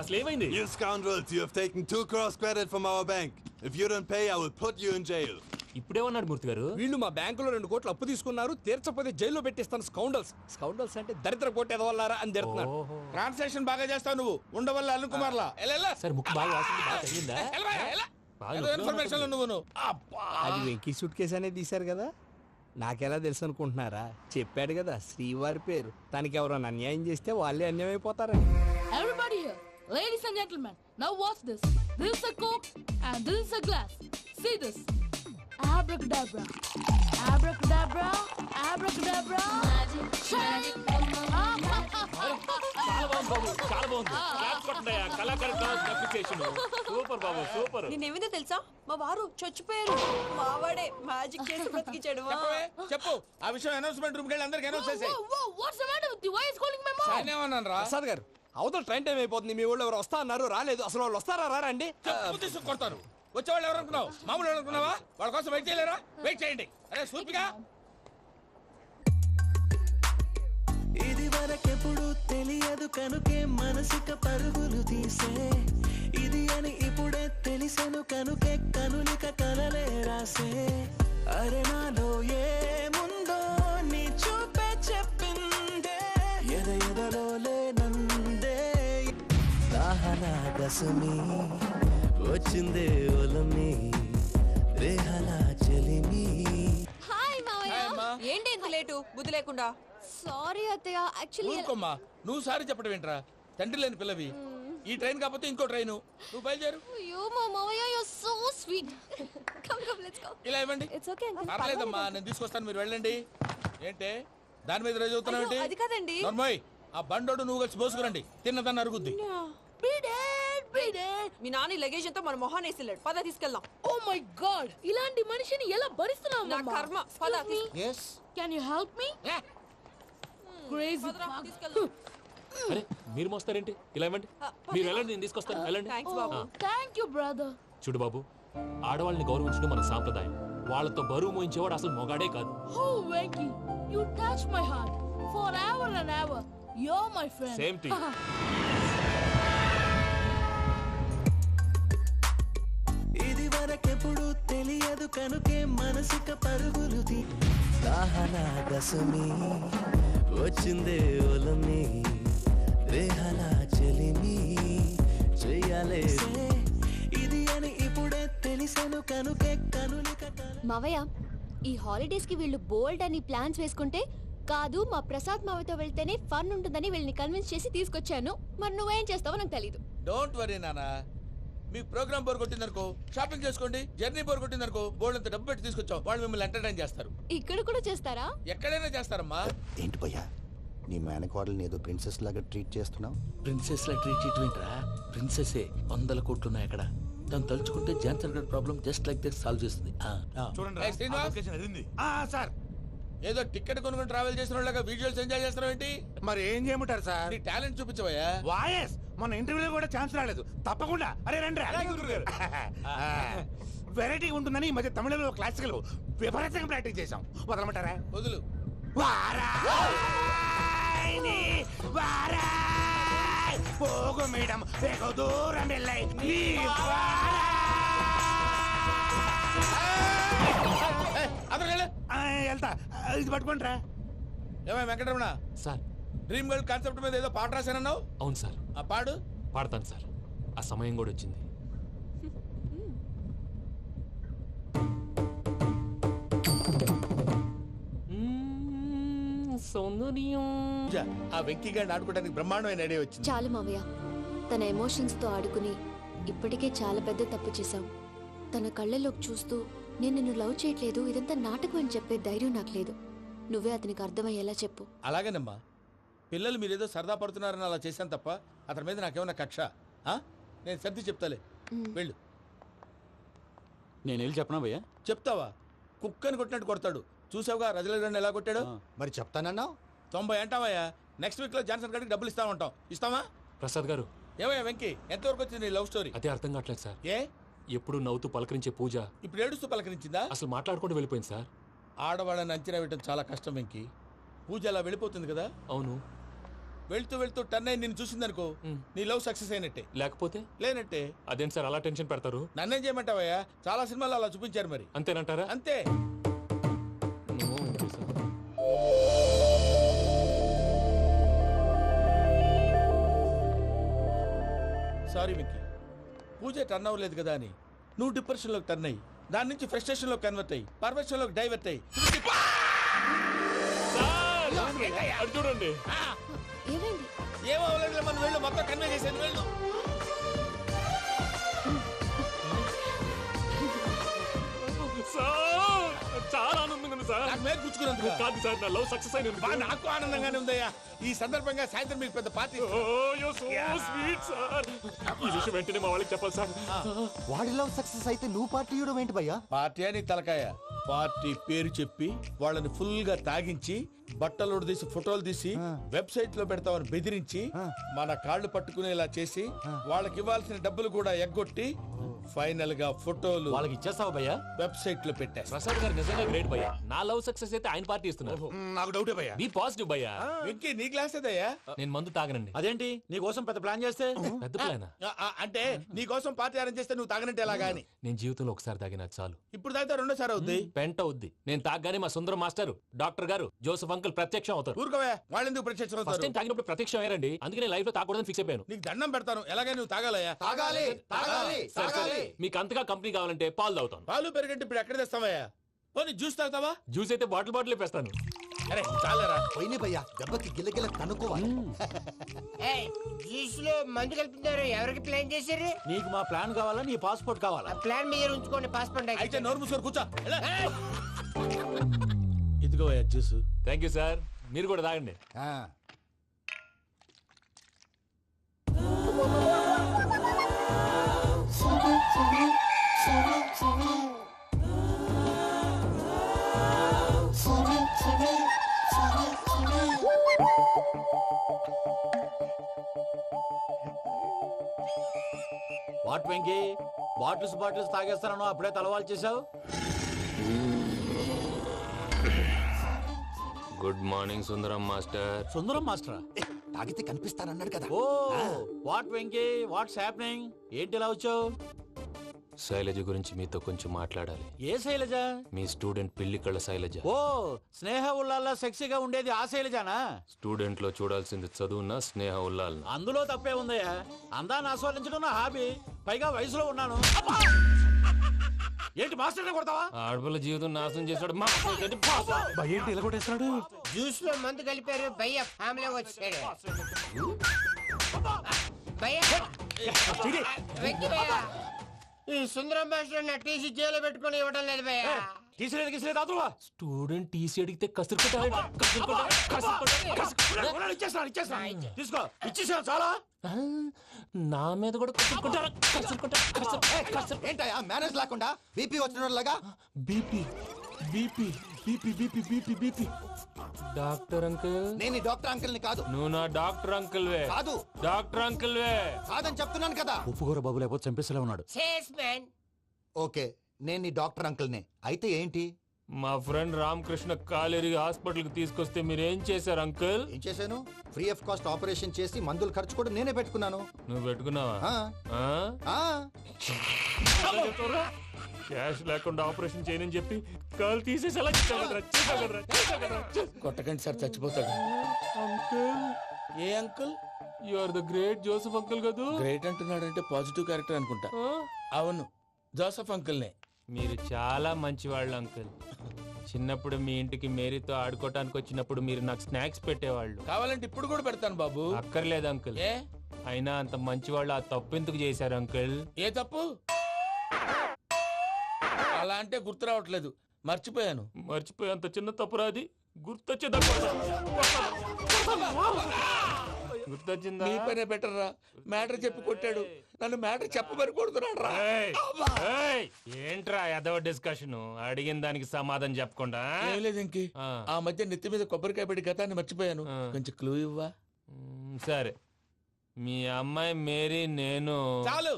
అసలు ఏమైంది? You scoundrels, you have taken 2 crores credit from our bank. If you don't pay, I will put you in jail. ఇప్పుడేమన్నాడు మూర్తి గారు? వీళ్ళు మా బ్యాంకులో 2 కోట్లు అప్పు తీసుకున్నారు, తీర్చకపోతే జైల్లో పెట్టిస్తాను. స్కౌండల్స్ అంటే దరిద్ర కోట ఎదవల్లారా అని తిడుతున్నారు. ట్రాన్సాక్షన్ బాగా చేస్తావు నువ్వు ఉండవల్ల అల్లు కుమార్లా సార్ ముక్కు బాగా వాసింది, బాగా తగ్గిందా? బాగా నొప్పిగా ఇన్ఫర్మేషన్ ఉంది. నువ్వు అది వెంకీ సూట్ కేసు అనేది తీశారు కదా, నాకెలా తెలుసు అనుకుంటున్నారా? చెప్పాడు కదా శ్రీవారి పేరు. తనకి ఎవరైనా అన్యాయం చేస్తే వాళ్ళే అన్యాయం అయిపోతారని. Everybody here, ladies and gentlemen, now watch this. This is a coke and this is a glass. See this. Abracadabra. Abracadabra. Abracadabra. Magic, చాలా బాగుంది బాబు, చాలా బాగుంది. క్లాప్స్ కొట్టండియా, కళాకారు క్లాస్ అప్రిసియేషన్. సూపర్ బాబు, సూపర్. నేనేమిందో తెలుసా, మా వారు చచ్చిపోయారు. మావాడే మ్యాజిక్ చేసి బ్రతికించాడు. చెప్పు ఆ విషయం అనౌన్స్మెంట్ రూమ్ కెళ్ళి అందరికి అనౌన్స్ చేసేయ్. Whoa, what's the matter with you? Why is calling my mom? నేనేమన్నాను రా? ప్రసాద్ గారు, అవతల ట్రైన్ టైం అయిపోతుంది. మీ ఊళ్ళో ఎవరు వస్తా అన్నారు, రాలేదు. అసలు వాళ్ళు వస్తారా రారా అండి? చెప్పు తీసుకు కొడతారు. వచ్చేవాళ్ళు ఎవరు అనుకున్నావు? మామూలు ఎవరు అనుకున్నావా? వాళ్ళ కోసం వెయిట్ చేయలేరా? వెయిట్ చేయండి. అరే సూపిగా ఇది వరకెప్పుడు తెలియదు కనుకే మనసిక పరుగులు తీసే ఇది అని ఇప్పుడే తెలిసెను కనుకే కనులిక కలలే రాసే అరే నాలో ఏముందో నీ చూపే చెప్పిందే ఎదలో లేనందే దాహనా గసమి వచ్చిందే ఒలమి రేహలా చెలిమి. హాయ్ మావయ్య. ఏంటి ఎంత లేటు? బుద్ధి లేకుండా. సారీ అత్తయ్య, యాక్చువల్లీ ఊరుకోమ్మా. నువ్వు సారి చెప్పడం ఏంట్రా? తండ్రి లేని పిల్లవి. ఈ ట్రైన్ కాకపోతే ఇంకో ట్రైన్. నువ్వు బయలుదేరు. అయ్యో మా మావయ్య, you are so sweet. Come let's go. ఇలా ఇవ్వండి. It's okay uncle. పర్లేదమ్మా, నేను తీసుకొస్తాను, మీరు వెళ్ళండి. ఏంటే దాని మీద రోజు అవుతున్నావు ఏంటి? అది కాదండి. నర్మోయ్, ఆ బండోడు నువ్వు కలిసి పోసుకురండి. తిన్నదాన్ని అరుగుద్ది. మీ నాన్న లగేజ్ అంతా మన మొహాన్ వేసిల్లాడు. పద తీసుకెళ్దాం. Oh my God! ఇలాంటి మనిషిని ఎలా భరిస్తున్నావు? నా కర్మ. పద yes Can you help me? Crazy. తీసుకెళ్దాం. అరే మీరు మోస్తారేంటి? ఇలా ఇవ్వండి. మీరు వెళ్ళండి, నేను తీసుకొస్తాను. వెళ్ళండి. Thanks Babu. Thank you, brother. చూడు బాబు, ఆడవాళ్ళని గౌరవించడం మన సాంప్రదాయం. వాళ్ళతో బరువు మోయించేవాడు అసలు మొగాడే కాదు. Oh, Venky, you touch my heart forever and ever. You're my friend. Same to you. ఇది వరకెప్పుడు తెలియదు కనుకే మనసిక పరుగులు దాహనా గసమి వచ్చిందే ఒలమి రేహలా చెలిమి చెయ్యాలే ఇది అని ఇప్పుడే తెలిసెను కనుకే కనులిక. మావయ్య, ఈ హాలిడేస్ కి వీళ్ళు బోల్డ్ అని ప్లాన్స్ వేసుకుంటే కాదు మా ప్రసాద్ మావయ్యతో వెళ్తేనే ఫన్ ఉంటుందని వీళ్ళని కన్విన్స్ చేసి తీసుకొచ్చాను. మరి నువ్వేం చేస్తావో నాకు తెలీదు. డోంట్ వరీ నానా. మీ ప్రోగ్రామ్ బోర్ కొట్టిందనుకో షాపింగ్ చేసుకోండి. జర్నీ బోర్ కొట్టిందనుకో బోర్డు అంత డబ్బు పెట్టి తీసుకొచ్చాం. వాళ్ళు మిమ్మల్ని ఎంటర్టైన్ చేస్తారు. ఇక్కడ కూడా చేస్తారా? ఎక్కడైనా చేస్తారమ్మా. ఏంటి భయ్యా నీ మేనకోడల్ని ఏదో ప్రిన్సెస్ లాగా ట్రీట్ చేస్తున్నావు? ప్రిన్సెస్ లా ట్రీట్ చేయటమేంట్రా? ప్రిన్సెసే 100 కోట్లు ఉన్నాయి అక్కడ. తను తలుచుకుంటే జాన్సన్ గడ్ problem just like this solve చేస్తుంది. ఏయ్, శ్రీనివాస్. సార్ ఏదో టికెట్ కొనుక్కొని ట్రావెల్ చేసిన వాళ్ళగా వీడియోస్ ఎంజాయ్ చేస్తున్నావు ఏంటి? మరి ఏం చేయమంటారు సార్? నీ టాలెంట్ చూపించవయ్యా. వాయస్ మన ఇంటర్వ్యూలో కూడా ఛాన్స్ రాలేదు. తప్పకుండా అరే రండి. వెరైటీ ఉంటుందని ఈ మధ్య తమిళంలో క్లాసికల్ విపరీతంగా ప్రాక్టీస్ చేసాం. వదలమంటారా? వదులు. పోగు మేడం వెగు దూరం వెళ్ళాయి. వెళ్తా, ఇది పట్టుకుంటారా? ఏమై Venkataramana, sir dream girl concept మీద ఏదో పాట రాశానన్నావు. అవును సార్. ఆ పాడు. పాడతాను సార్. ఆ సమయం కూడా వచ్చింది. సౌందర్యం. ఆ వెంకీ గారిని ఆడుకోవడానికి బ్రహ్మాండమైన ఐడియా వచ్చింది. చాలు మావయ్య, తన ఎమోషన్స్ తో ఆడుకుని ఇప్పటికే చాలా పెద్ద తప్పు చేశాం. తన కళ్ళలోకి చూస్తూ నేను నిన్ను లవ్ చేయట్లేదు, ఇదంతా నాటకం అని చెప్పే ధైర్యం నాకు లేదు. నువ్వే అతనికి అర్థమయ్యేలా చెప్పు. అలాగేనమ్మా. పిల్లలు మీరేదో సరదా పడుతున్నారని అలా చేశాను తప్ప అతని మీద నాకేమన్నా కక్ష? నేను సర్ది చెప్తాలే, వెళ్ళు. నేను వెళ్ళి చెప్పనా భయ్యా? చెప్తావా? కుక్కని కొట్టినట్టు కొడతాడు. చూసావుగా రజలీ ఎలా కొట్టాడు. మరి చెప్తానన్నావు. 90 అంటావయ్యా. నెక్స్ట్ వీక్ లో జాన్సన్ గారికి డబ్బులు ఇస్తామంటాం. ఇస్తావా? ప్రసాద్ గారు, ఏమయ్యా వెంకీ, ఎంతవరకు వచ్చింది నీ లవ్ స్టోరీ? అదే అర్థం కావట్లేదు సార్. ఏ ఎప్పుడు నవ్వుతూ పలకరించే పూజ ఇప్పుడు ఏడుస్తూ పలకరించిందా? అసలు మాట్లాడుకుంటూ వెళ్ళిపోయింది సార్. ఆడవాళ్ళని అంచనా వేయడం చాలా కష్టం వెంకీ. పూజ అలా వెళ్ళిపోతుంది కదా. అవును. వెళ్తూ వెళ్తూ టర్న్ అయి నిన్ను చూసిందనుకో, నీ లవ్ సక్సెస్ అయినట్టే. లేకపోతే లేనట్టే. అదేం సార్ అలా టెన్షన్ పెడతారు? నన్నేం చేయమంటావయ్యా, చాలా సినిమాలు అలా చూపించారు. మరి అంతేనంటారా? అంతే. సారీ మిక్కీ, పూజ టర్న్ అవ్వలేదు కదా అని నువ్వు డిప్రెషన్ లోకి టర్న్ అయ్యి దాని నుంచి ఫ్రస్ట్రేషన్ లో కన్వర్ట్ అయ్యి పర్వర్షన్ లోకి డైవర్ట్ అయ్యి చూడండి. ఏమో అవ్వలేదు, మనం వెళ్ళు, మొత్తం కన్వే చేసేది వెళ్ళు. చాలా ఆనందంగా ఉంది సార్. నాకు మేలు కూర్చుకున్నందుకు కాదు సార్, నా లవ్ సక్సెస్ అయినందుకు. నాకు ఆనందంగానే ఉందయ్యా. ఈ సందర్భంగా సాయంత్రం మీకు పెద్ద పార్టీ. ఈ విషయం వెంటనే మా వాళ్ళకి చెప్పాలి సార్. వాడి లవ్ సక్సెస్ అయితే నువ్వు పార్టీ ఇవ్వడం ఏంటి భయ్యా? పార్టీ అని తలకాయ. పార్టీ పేరు చెప్పి వాళ్ళని ఫుల్ గా తాగించి బట్టలు తీసి ఫోటోలు తీసి వెబ్సైట్ లో పెడతామని బెదిరించి మన కాళ్ళు పట్టుకునేలా చేసి వాళ్ళకి ఇవ్వాల్సిన డబ్బులు కూడా ఎగ్గొట్టి ఫైనల్ గా ఫోటోలు వాళ్ళకి ఇచ్చేస్తావా భయ్యా? వెబ్సైట్ లో పెట్టేస్తా. ప్రసాద్ గారు నిజంగా గ్రేట్ భయ్యా. నా లవ్ సక్సెస్ అయితే ఆయన పార్టీ ఇస్తున్నారు. నాకు డౌటే భయ్యా. బీ పాజిటివ్ భయ్యా. వెంకీ నీ గ్లాస్ ఏదయ్యా? నేను మందు తాగనండి. అదేంటి నీ కోసం పెద్ద ప్లాన్ చేస్తే? పెద్ద ప్లాన్ అంటే నీ కోసం పార్టీ అరేంజ్ చేస్తే నువ్వు తాగనంటే ఎలాగా అని. నేను జీవితంలో ఒకసారి తాగినా చాలు. ఇప్పుడు తాగితే రెండోసారి అవుద్ది. పెంట అవుద్ది. నేను తాగగానే మా సుందరం మాస్టర్, డాక్టర్ గారు, జోసఫ్ అంకుల్ ప్రత్యక్షం అవుతారు. ఊరుకోవే, వాళ్ళు ఎందుకు ప్రత్యక్షం ఫస్ట్ అవుతారు? టైం తాగినప్పుడు ప్రత్యక్షం అయ్యారండి. అందుకే నేను లైఫ్ లో తాగకూడదని ఫిక్స్ అయిపోయాను. నీకు దండం పెడతాను, ఎలాగే నువ్వు తాగాలయ్యా. తాగాలి తాగాలి సరే సరే, మీకు అంతగా కంపెనీ కావాలంటే పాలు తాగుతాను. పాలు పెరిగంటే ఇప్పుడు ఎక్కడ తెస్తావయ్యా? పోనీ జ్యూస్ తాగుతావా? జ్యూస్ అయితే బాటిల్ బాటిల్ వేస్తాను. అరే చాలరా పోయిన భయ్యా, దెబ్బకి గిల్లగిల్ల కనుక్కోవాలి. జ్యూస్ లో మందు కలుపుతున్నారు. ఎవరికి ప్లాన్ చేశారు? నీకు మా ప్లాన్ కావాలా, నీ పాస్పోర్ట్ కావాలా? ప్లాన్ మీరు ఉంచుకోండి, పాస్పోర్ట్ అయితే నోరు మూసుకొని కూర్చో. ఇదిగో జ్యూస్. Thank you sir. మీరు కూడా తాగండి. వాట్ వెంకీ, బాటిల్స్ తాగేస్తాను అప్పుడే తలవాలు చేసావు. Good morning Sundaram master. Sundaram మాస్టరా? తాగితే కనిపిస్తానన్నాడు కదా. Oh what Venky, what's happening? ఏంటి ఇలా వచ్చావు? శైలజ గురించి మీతో కొంచెం మాట్లాడాలి. ఏ శైలజ? మీ స్టూడెంట్ పిల్లి కళ్ళ శైలజ. ఓ స్నేహ ఉల్లాల్లో సెక్సీగా ఉండేది ఆ శైలజానా? స్టూడెంట్ లో చూడాల్సింది చదువునా స్నేహ ఉల్లాల్? అందులో తప్పే ఉందయ్యా. అందాన్ని ఆస్వాదించడం నా హాబీ. పైగా వయసులో ఉన్నాను. ఏంటి మాస్టర్ కొడతావా? ఆడపిల్ల జీవితం నాశనం చేశాడు. ఏంటి ఇలా కొట్టేస్తున్నాడు? జ్యూస్ లో మందు కలిపారు. భయ్య ఫ్యామిలీ వచ్చాడు. భయ్య వెంకీ భయ్య, ఈ సుందరం మాస్టర్ నా టీసీ జైలు పెట్టుకుని ఇవ్వడం లేదు భయ్య. స్టూడెంట్ టీసీ అడిగితే తీసుకో, ఇచ్చేసాను చాలా. నా మీద కూడా ఏంటయ్యా మేనేజ్ లేకుండా బీపీ వచ్చినలాగా? BP BP BP BP BP BP. Doctor uncle, నేను ఈ డాక్టర్ అంకుల్ ని కాదు. నువ్వు నా డాక్టర్ అంకుల్ వే. కాదు డాక్టర్ అంకుల్ వే. కాదని చెప్తున్నాను కదా. ఉప్పుకూర బాబు లేకపోతే చంపేసేలా ఉన్నాడు. ఓకే, నేను ఈ డాక్టర్ అంకుల్ నే. అయితే ఏంటి? మా ఫ్రెండ్ రామకృష్ణ కాలేరి హాస్పిటల్ కి తీసుకొస్తే మీరేం చేశారు అంకుల్? ఏం చేశాను? ఫ్రీ ఆఫ్ కాస్ట్ ఆపరేషన్ చేసి మందులు ఖర్చు కూడా నేనే పెట్టుకున్నాను. నువ్వు పెట్టుకున్నావా? క్యాష్ లేకుండా ఆపరేషన్ చేయనని చెప్పి కాలు తీసేసేలా కొట్టకండి సార్, చచ్చిపోతాడు. అంకుల్, ఏ uncle? You are the great Joseph uncle కదా. గ్రేట్ అంటున్నాడంటే పాజిటివ్ క్యారెక్టర్ అనుకుంటా. అవును, జోసెఫ్ అంకుల్నే. మీరు చాలా మంచివాళ్ళు అంకుల్. చిన్నప్పుడు మీ ఇంటికి మేరీతో ఆడుకోవటానికి వచ్చినప్పుడు మీరు నాకు స్నాక్స్ పెట్టేవాళ్ళు. కావాలంటే ఇప్పుడు కూడా పెడతాను బాబు. అక్కర్లేదు అంకుల్. ఏ అయినా అంత మంచివాళ్ళు ఆ తప్పు ఎందుకు చేశారు అంకుల్? ఏ తప్పు? అలా అంటే గుర్తు రావట్లేదు, మర్చిపోయాను. మర్చిపోయి అంత చిన్న తప్పురాది గుర్తొచ్చే గుర్తొచ్చిందా? నీ పనే బెటర్ రా. మ్యాటర్ చెప్పి కొట్టాడు, నన్ను మ్యాటర్ చెప్పమని కొడుతున్నాడు రా. ఏంట్రా ఎదవ డిస్కషన్? అడిగిన దానికి సమాధానం చెప్పకుండా ఏం లేదు ఇంకి, ఆ మధ్య నెత్తి మీద కొబ్బరికాయ పెట్టి గతాన్ని మర్చిపోయాను. కొంచెం క్లూ ఇవ్వా? సరే, మీ అమ్మాయి మేరీ నేను చాలు,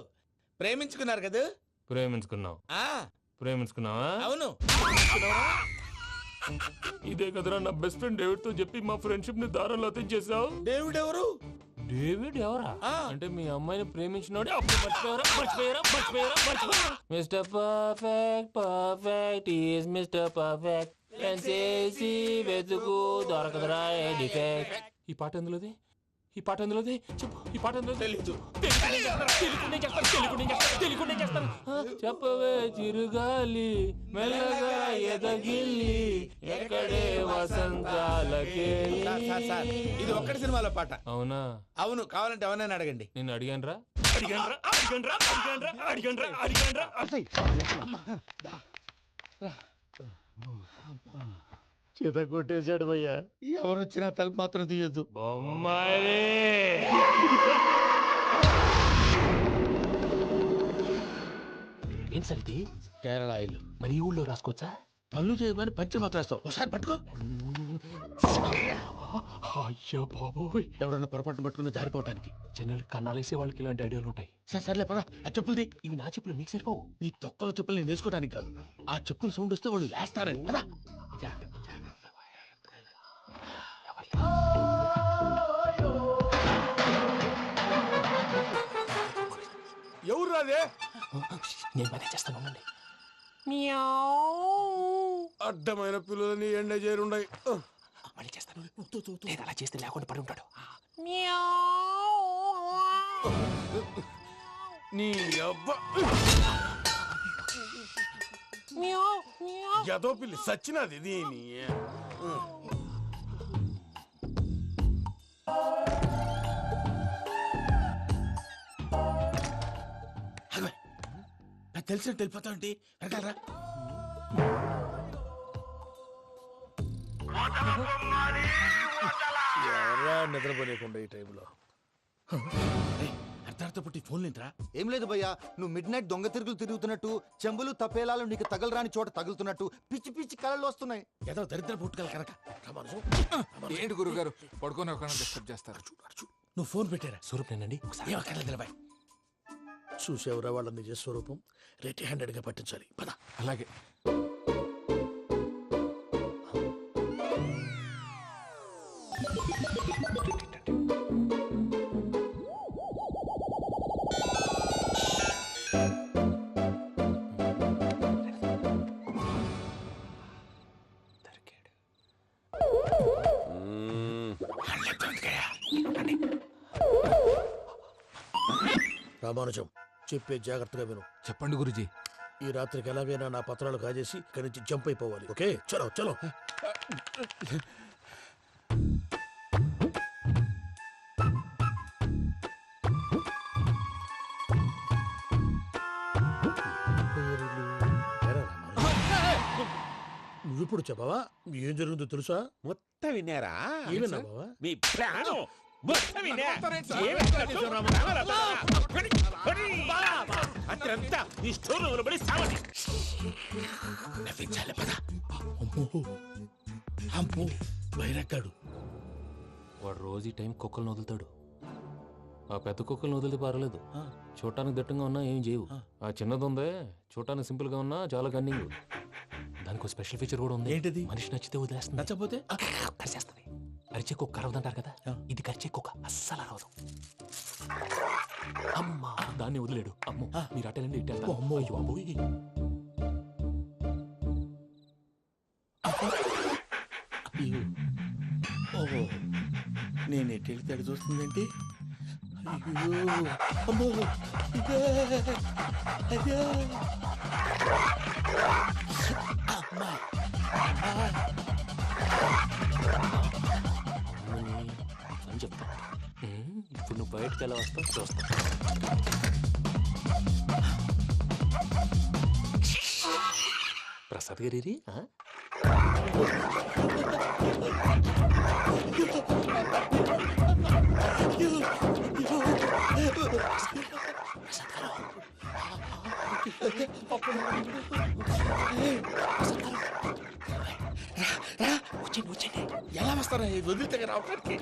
ప్రేమించుకున్నారు కదా? ప్రేమించుకున్నావు. ప్రేమించుకున్నావా? అవును. ఇదే కదరా నా బెస్ట్ ఫ్రెండ్ డేవిడ్ తో చెప్పి మా ఫ్రెండ్షిప్ ని దారంలో తెచ్చేసావు. డేవిడ్ ఎవరు? డేవిడ్ ఎవరా? అంటే మీ అమ్మాయిని ప్రేమించినోడే అప్పుడు మర్చిపోయారా? Mister perfect perfect is mister perfect చేసి వెతుకు దొరకదురా డిఫెక్ట్. ఈ పాట ఎందులోది? ఈ పాట ఎందులోది? చెప్పు, ఈ పాట ఎందులో? తెలీదు. చెప్పవే చిరుగాలి మెల్లగా ఎదగిల్లి ఎక్కడే వసంతాలకే. ఇది ఒక్కటి సినిమాలో పాట. అవునా? అవును. కావాలంటే ఎవరైనా అడగండి. నేను అడిగాను రా. చేత కొట్టేశాడు భయ్యా. ఎవరు వచ్చినా తలుపు మాత్రం తీయద్దు. ఏం సరిది? కేరళ ఆయిల్. మరి ఈ ఊళ్ళో రాసుకోవచ్చా? పనులు చేయమని పంచి మాత్రం వేస్తావు. ఒకసారి పట్టుకో. అయ్యో బాబోయ్, ఎవరన్నా పొరపాటు పట్టుకుని జారిపోవటానికి. జనరల్ కన్నాలేసే వాళ్ళకి ఇలాంటి ఐడియాలు ఉంటాయి. సర్లే పదా. ఆ చెప్పులది. ఇవి నా చెప్పులు నీకు సరిపోవు. నీ తొక్కల చెప్పులు నేను వేసుకోవడానికి కాదు, ఆ చెప్పులు సౌండ్ వస్తే వాళ్ళు వేస్తారని. పదా. ఎవరు రాదే? నేను మేనేజ్ చేస్తాను. అడ్డమైన పిల్లలని ఎండ చేరుండయి. మళ్ళీ చేస్తాను. లేదు, అలా చేస్తే లేకుండా పడి ఉంటాడు. నీ అబ్బా ఎదో పిల్లి సచ్చినది దీని. తెలిసినట్టు వెళ్ళిపోతా ఉంటే వెనకాలరా. ఎవరా నిద్రపోలేకుండా ఈ టైంలో? అర్ధార్థ పుట్టి ఫోన్ లేంట్రా? ఏం లేదు భయ్యా, నువ్వు మిడ్ నైట్ దొంగ తిరుగులు తిరుగుతున్నట్టు, చెంబులు తపేలాలు నీకు తగలరాని చోట తగులుతున్నట్టు పిచ్చి పిచ్చి కళలు వస్తున్నాయి. ఏదో దరిద్ర పుట్టుకల కనుక. ఏంటి గురుగారు పడుకొని ఒక డిస్టర్బ్ చేస్తారు? నువ్వు ఫోన్ పెట్టారా? స్వరూపేనండి. ఒకసారి చూసేవరా వాళ్ళ నిజ స్వరూపం. రెట్టి హ్యాండెడ్ గా పట్టించాలి. పద. అలాగే. రామానుజం, చెప్పే జాగ్రత్తగా విను. చెప్పండి గురుజీ. ఈ రాత్రికి ఎలాగైనా నా పత్రాలు కాజేసి ఇక్కడి నుంచి జంప్ అయిపోవాలి. ఓకే, చలో చలో. నువ్విప్పుడు చెప్పవా ఏం జరుగుతుందో తెలుసా? మొత్తం విన్నారా? ఏమన్నా బావా? మీ ప్రాణం మొత్తం విన్నా. అత్రంతా ఈ స్టోర్ రూమ్ లో పడి సావండి. నవ్వించాలి. పద. అమ్మో బైరక్కాడు. వాడు రోజు ఈ టైం కుక్కలను వదులుతాడు. ఆ పెద్ద కుక్కలను వదిలితే పర్లేదు, చూడటానికి దట్టంగా ఉన్నా ఏం చేయవు. ఆ చిన్నది ఉందే, చూడటానికి సింపుల్ గా ఉన్నా చాలా కన్నింగ్. దానికి ఒక స్పెషల్ ఫీచర్ కూడా ఉంది. ఏంటిది? మనిషి నచ్చితే వదిలేస్తుంది, నచ్చపోతే కరిచేస్తుంది. అరిచే కుక్క అరవదంటారు కదా, ఇది కరిచే కుక్క అస్సలు అరవదు. అమ్మా, దాన్ని వదిలేడు. అమ్మో, మీరు అటెండి ఇట్టేస్తారు. అమ్మో, అయ్యో అబ్బోయ్. ఓహో, నేను ఎట్టెళ్తాడు చూస్తుందంటే. అయ్యో అమ్మో, అయ్యో అమ్మా. అని చెప్తా. ఇప్పుడు నువ్వు బయటకు ఎలా వస్తావు చూస్తా. ప్రసాద్ గారి వచ్చండి ఎలా వస్తారా ఇది వదిలితే రావడానికి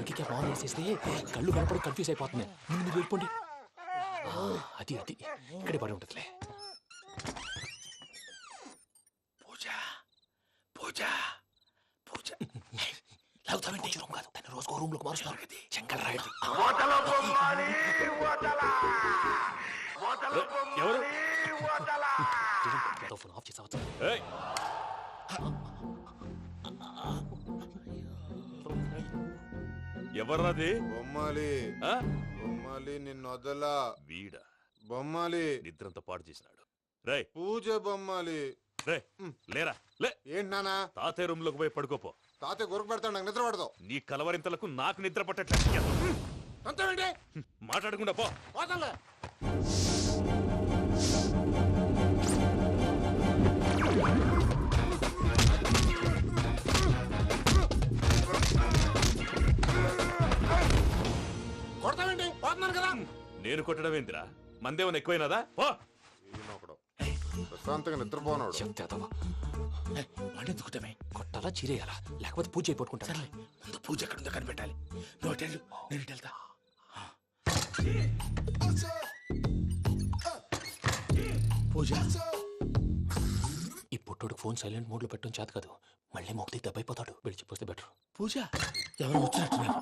ఇంకే బాగా వేసేస్తే కళ్ళు కనపడి కన్ఫ్యూజ్ అయిపోతున్నాయి. ముందు మీరు వెళ్ళిపోండి. అది అది ఇక్కడే పడి ఉంటుందిలే. పూజ పూజ పూజ లాగుతామంటే రూమ్ కాదు, తను రోజుకో రూమ్ లోకి మారుస్తున్నారు కదా. శంకర్ రాయుడు ఎవరు ఫోన్ ఆఫ్ చేసావచ్చు. ఎవర్రాది? బొమ్మాలి బొమ్మాలి నిన్ను వదలా. వీడా బొమ్మాలి నిద్రంతా పాడు చేసినాడు. రే పూజ బొమ్మాలి. రే లేరా లే. ఏంటి నానా? తాతయ్య రూమ్ లోకి పోయి పడుకోపో. తాతయ్య గురకు పెడతాడు, నాకు నిద్ర పడదు. నీ కలవరింతలకు నాకు నిద్ర పట్టట్లేదు. అంతేంటి మాట్లాడకుండా పో. పోతాలే. కొడతావేంటి? పోతున్నాను కదా. నేను కొట్టడం ఏందిరా? మందేమన్నా ఎక్కువైనదా? పో. ప్రశాంతంగా నిద్రపోనాడు. వాడెందుకుంటామే? కొట్టాలా చీరేయాలా లేకపోతే పూజ అయిపోట్టుకుంటా. సర్లే ముందు పూజ ఎక్కడుందో కనిపెట్టాలి. నువ్వు అటెళ్ళు, నేను ఇటు వెళ్తా. పూజ ఈ పుట్టోడు ఫోన్ సైలెంట్ మోడ్ లో పెట్టడం చేత కాదు. మళ్ళీ మొక్కి దెబ్బైపోతాడు. వెళ్ళి చెప్పొస్తే బెటర్. పూజ ఎవరు వచ్చినట్టున్నారు?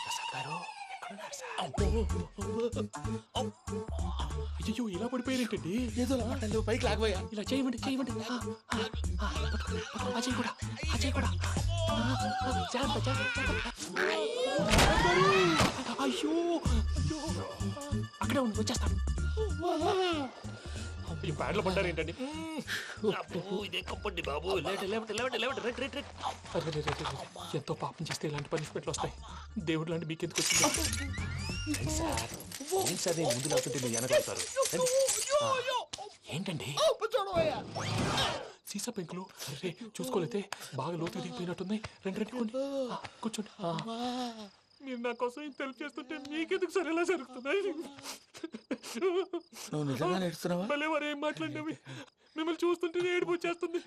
ప్రసాద్ గారు ఎక్కడున్నారు సార్? అయ్యో ఇలా పడిపోయినట్టండి. ఏదో మాటలు పైకి లాగబోయా. ఇలా చేయమండి చేయమండి. అజయ్ కూడా అజయ్ కూడా. అయ్యో అయ్యో అక్కడే ఉండి వచ్చేస్తాను. ఈ బ్యాడ్లో పడ్డారు ఏంటండి? ఇదే కప్పండి బాబు. ఎంతో పాపం చేస్తే ఇలాంటి పనిష్మెంట్లు వస్తాయి. దేవుడు లాంటి మీకు ఎందుకు వచ్చింది? సార్ ముందు లేకుంటే మీరు వెనకాడతారు. ఏంటండి సీసా పెంకులు? రే చూసుకోలేతే బాగా లోతు దిగిపోయినట్టున్నాయి. రెండు రెండు కూర్చోండి. మీరు నా కోసం ఇంత హెల్ప్ చేస్తుంటే మీకెందుకు సరే ఎలా జరుగుతున్నాయి? నువ్వు నిజంగా నేర్చున్నావా? మళ్ళీ వారు ఏం మాట్లాడినవి? మిమ్మల్ని చూస్తుంటే ఏడుపు వచ్చేస్తుంది.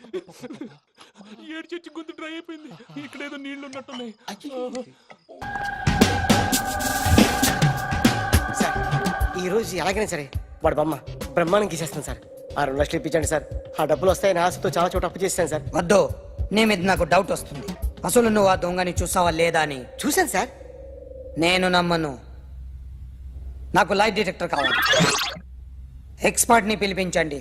ఏడు చెట్టు గొంతు డ్రై అయిపోయింది. ఇక్కడ ఏదో నీళ్లు ఉన్నట్టున్నాయి. సార్ ఈ రోజు ఎలాగైనా సరే వాడు బొమ్మ బ్రహ్మాండం గీసేస్తాను సార్. 6 లక్షలు ఇప్పించండి సార్. ఆ డబ్బులు వస్తాయని ఆశతో చాలా చోట అప్పు చేస్తాను సార్. వద్దు, నీ మీద నాకు డౌట్ వస్తుంది. అసలు నువ్వు ఆ దొంగని చూసావా లేదా అని. చూశాను సార్. నేను నమ్మను. నాకు లైట్ డిటెక్టర్ కావాలి. ఎక్స్పర్ట్ ని పిలిపించండి.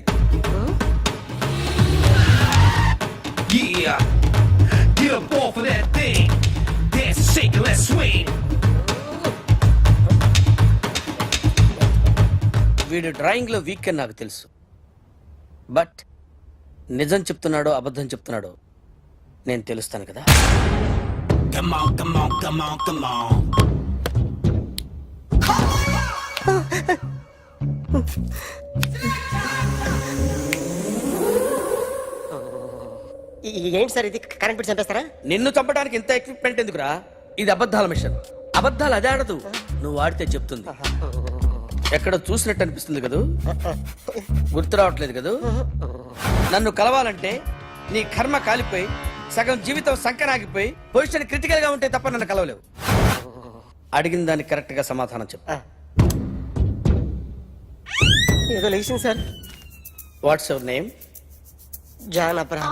వీడు డ్రాయింగ్ లో వీక్ అని నాకు తెలుసు. బట్ నిజం చెప్తున్నాడో అబద్ధం చెప్తున్నాడో నేను తెలుస్తాను కదా. Come on, come on, come on, come on. ఏంటి సార్ ఇది? కరెంట్ బిల్ చంపేస్తారా? నిన్ను చంపడానికి ఇంత ఎక్విప్మెంట్ ఎందుకురా? ఇది అబద్ధాల మిషన్. అబద్ధాలు అదే ఆడదు, నువ్వు ఆడితే చెప్తుంది. ఎక్కడ చూసినట్టు అనిపిస్తుంది కదూ? గుర్తు రావట్లేదు కదూ? నన్ను కలవాలంటే నీ కర్మ కాలిపోయి సగం జీవితం సంకనాగిపోయి పొజిషన్ క్రిటికల్ గా ఉంటే తప్ప నన్ను కలవలేవు. అడిగిన దానికి కరెక్ట్ గా సమాధానం చెప్పు. ఏదో లేచింది sir. What's your name? John Abraham.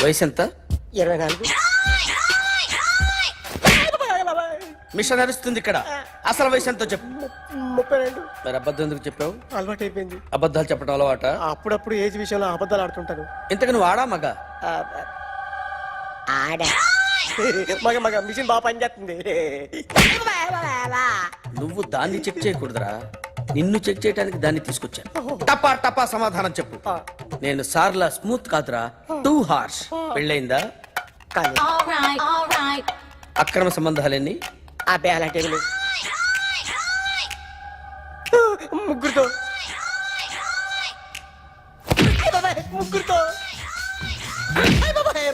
వయసు ఎంత? 24. మిషన్ నడుస్తుంది ఇక్కడ. అసలు వయసు ఎంతో చెప్పు. 32. మరి అబద్ధం ఎందుకు చెప్పావు? అలవాటు అయిపోయింది. అబద్ధాలు చెప్పడం అలవాట? అప్పుడప్పుడు ఏజ్ విషయంలో అబద్ధాలు ఆడుతుంటాను. ఇంతకు నువ్వు ఆడా మగ? ఆడా. మగ మగ మిషన్ బాగా పనిచేస్తుంది. నువ్వు దాన్ని చెక్ చేయకూడదురా, నిన్ను చెక్ చేయడానికి దాన్ని తీసుకొచ్చాను. టపా టపా సమాధానం చెప్పు. నేను సార్లా స్మూత్ కాదురా, టూ హార్ష్. పెళ్ళైందా? అక్రమ సంబంధాలన్నీ? అబ్బే అలాంటి ముగ్గురుతో.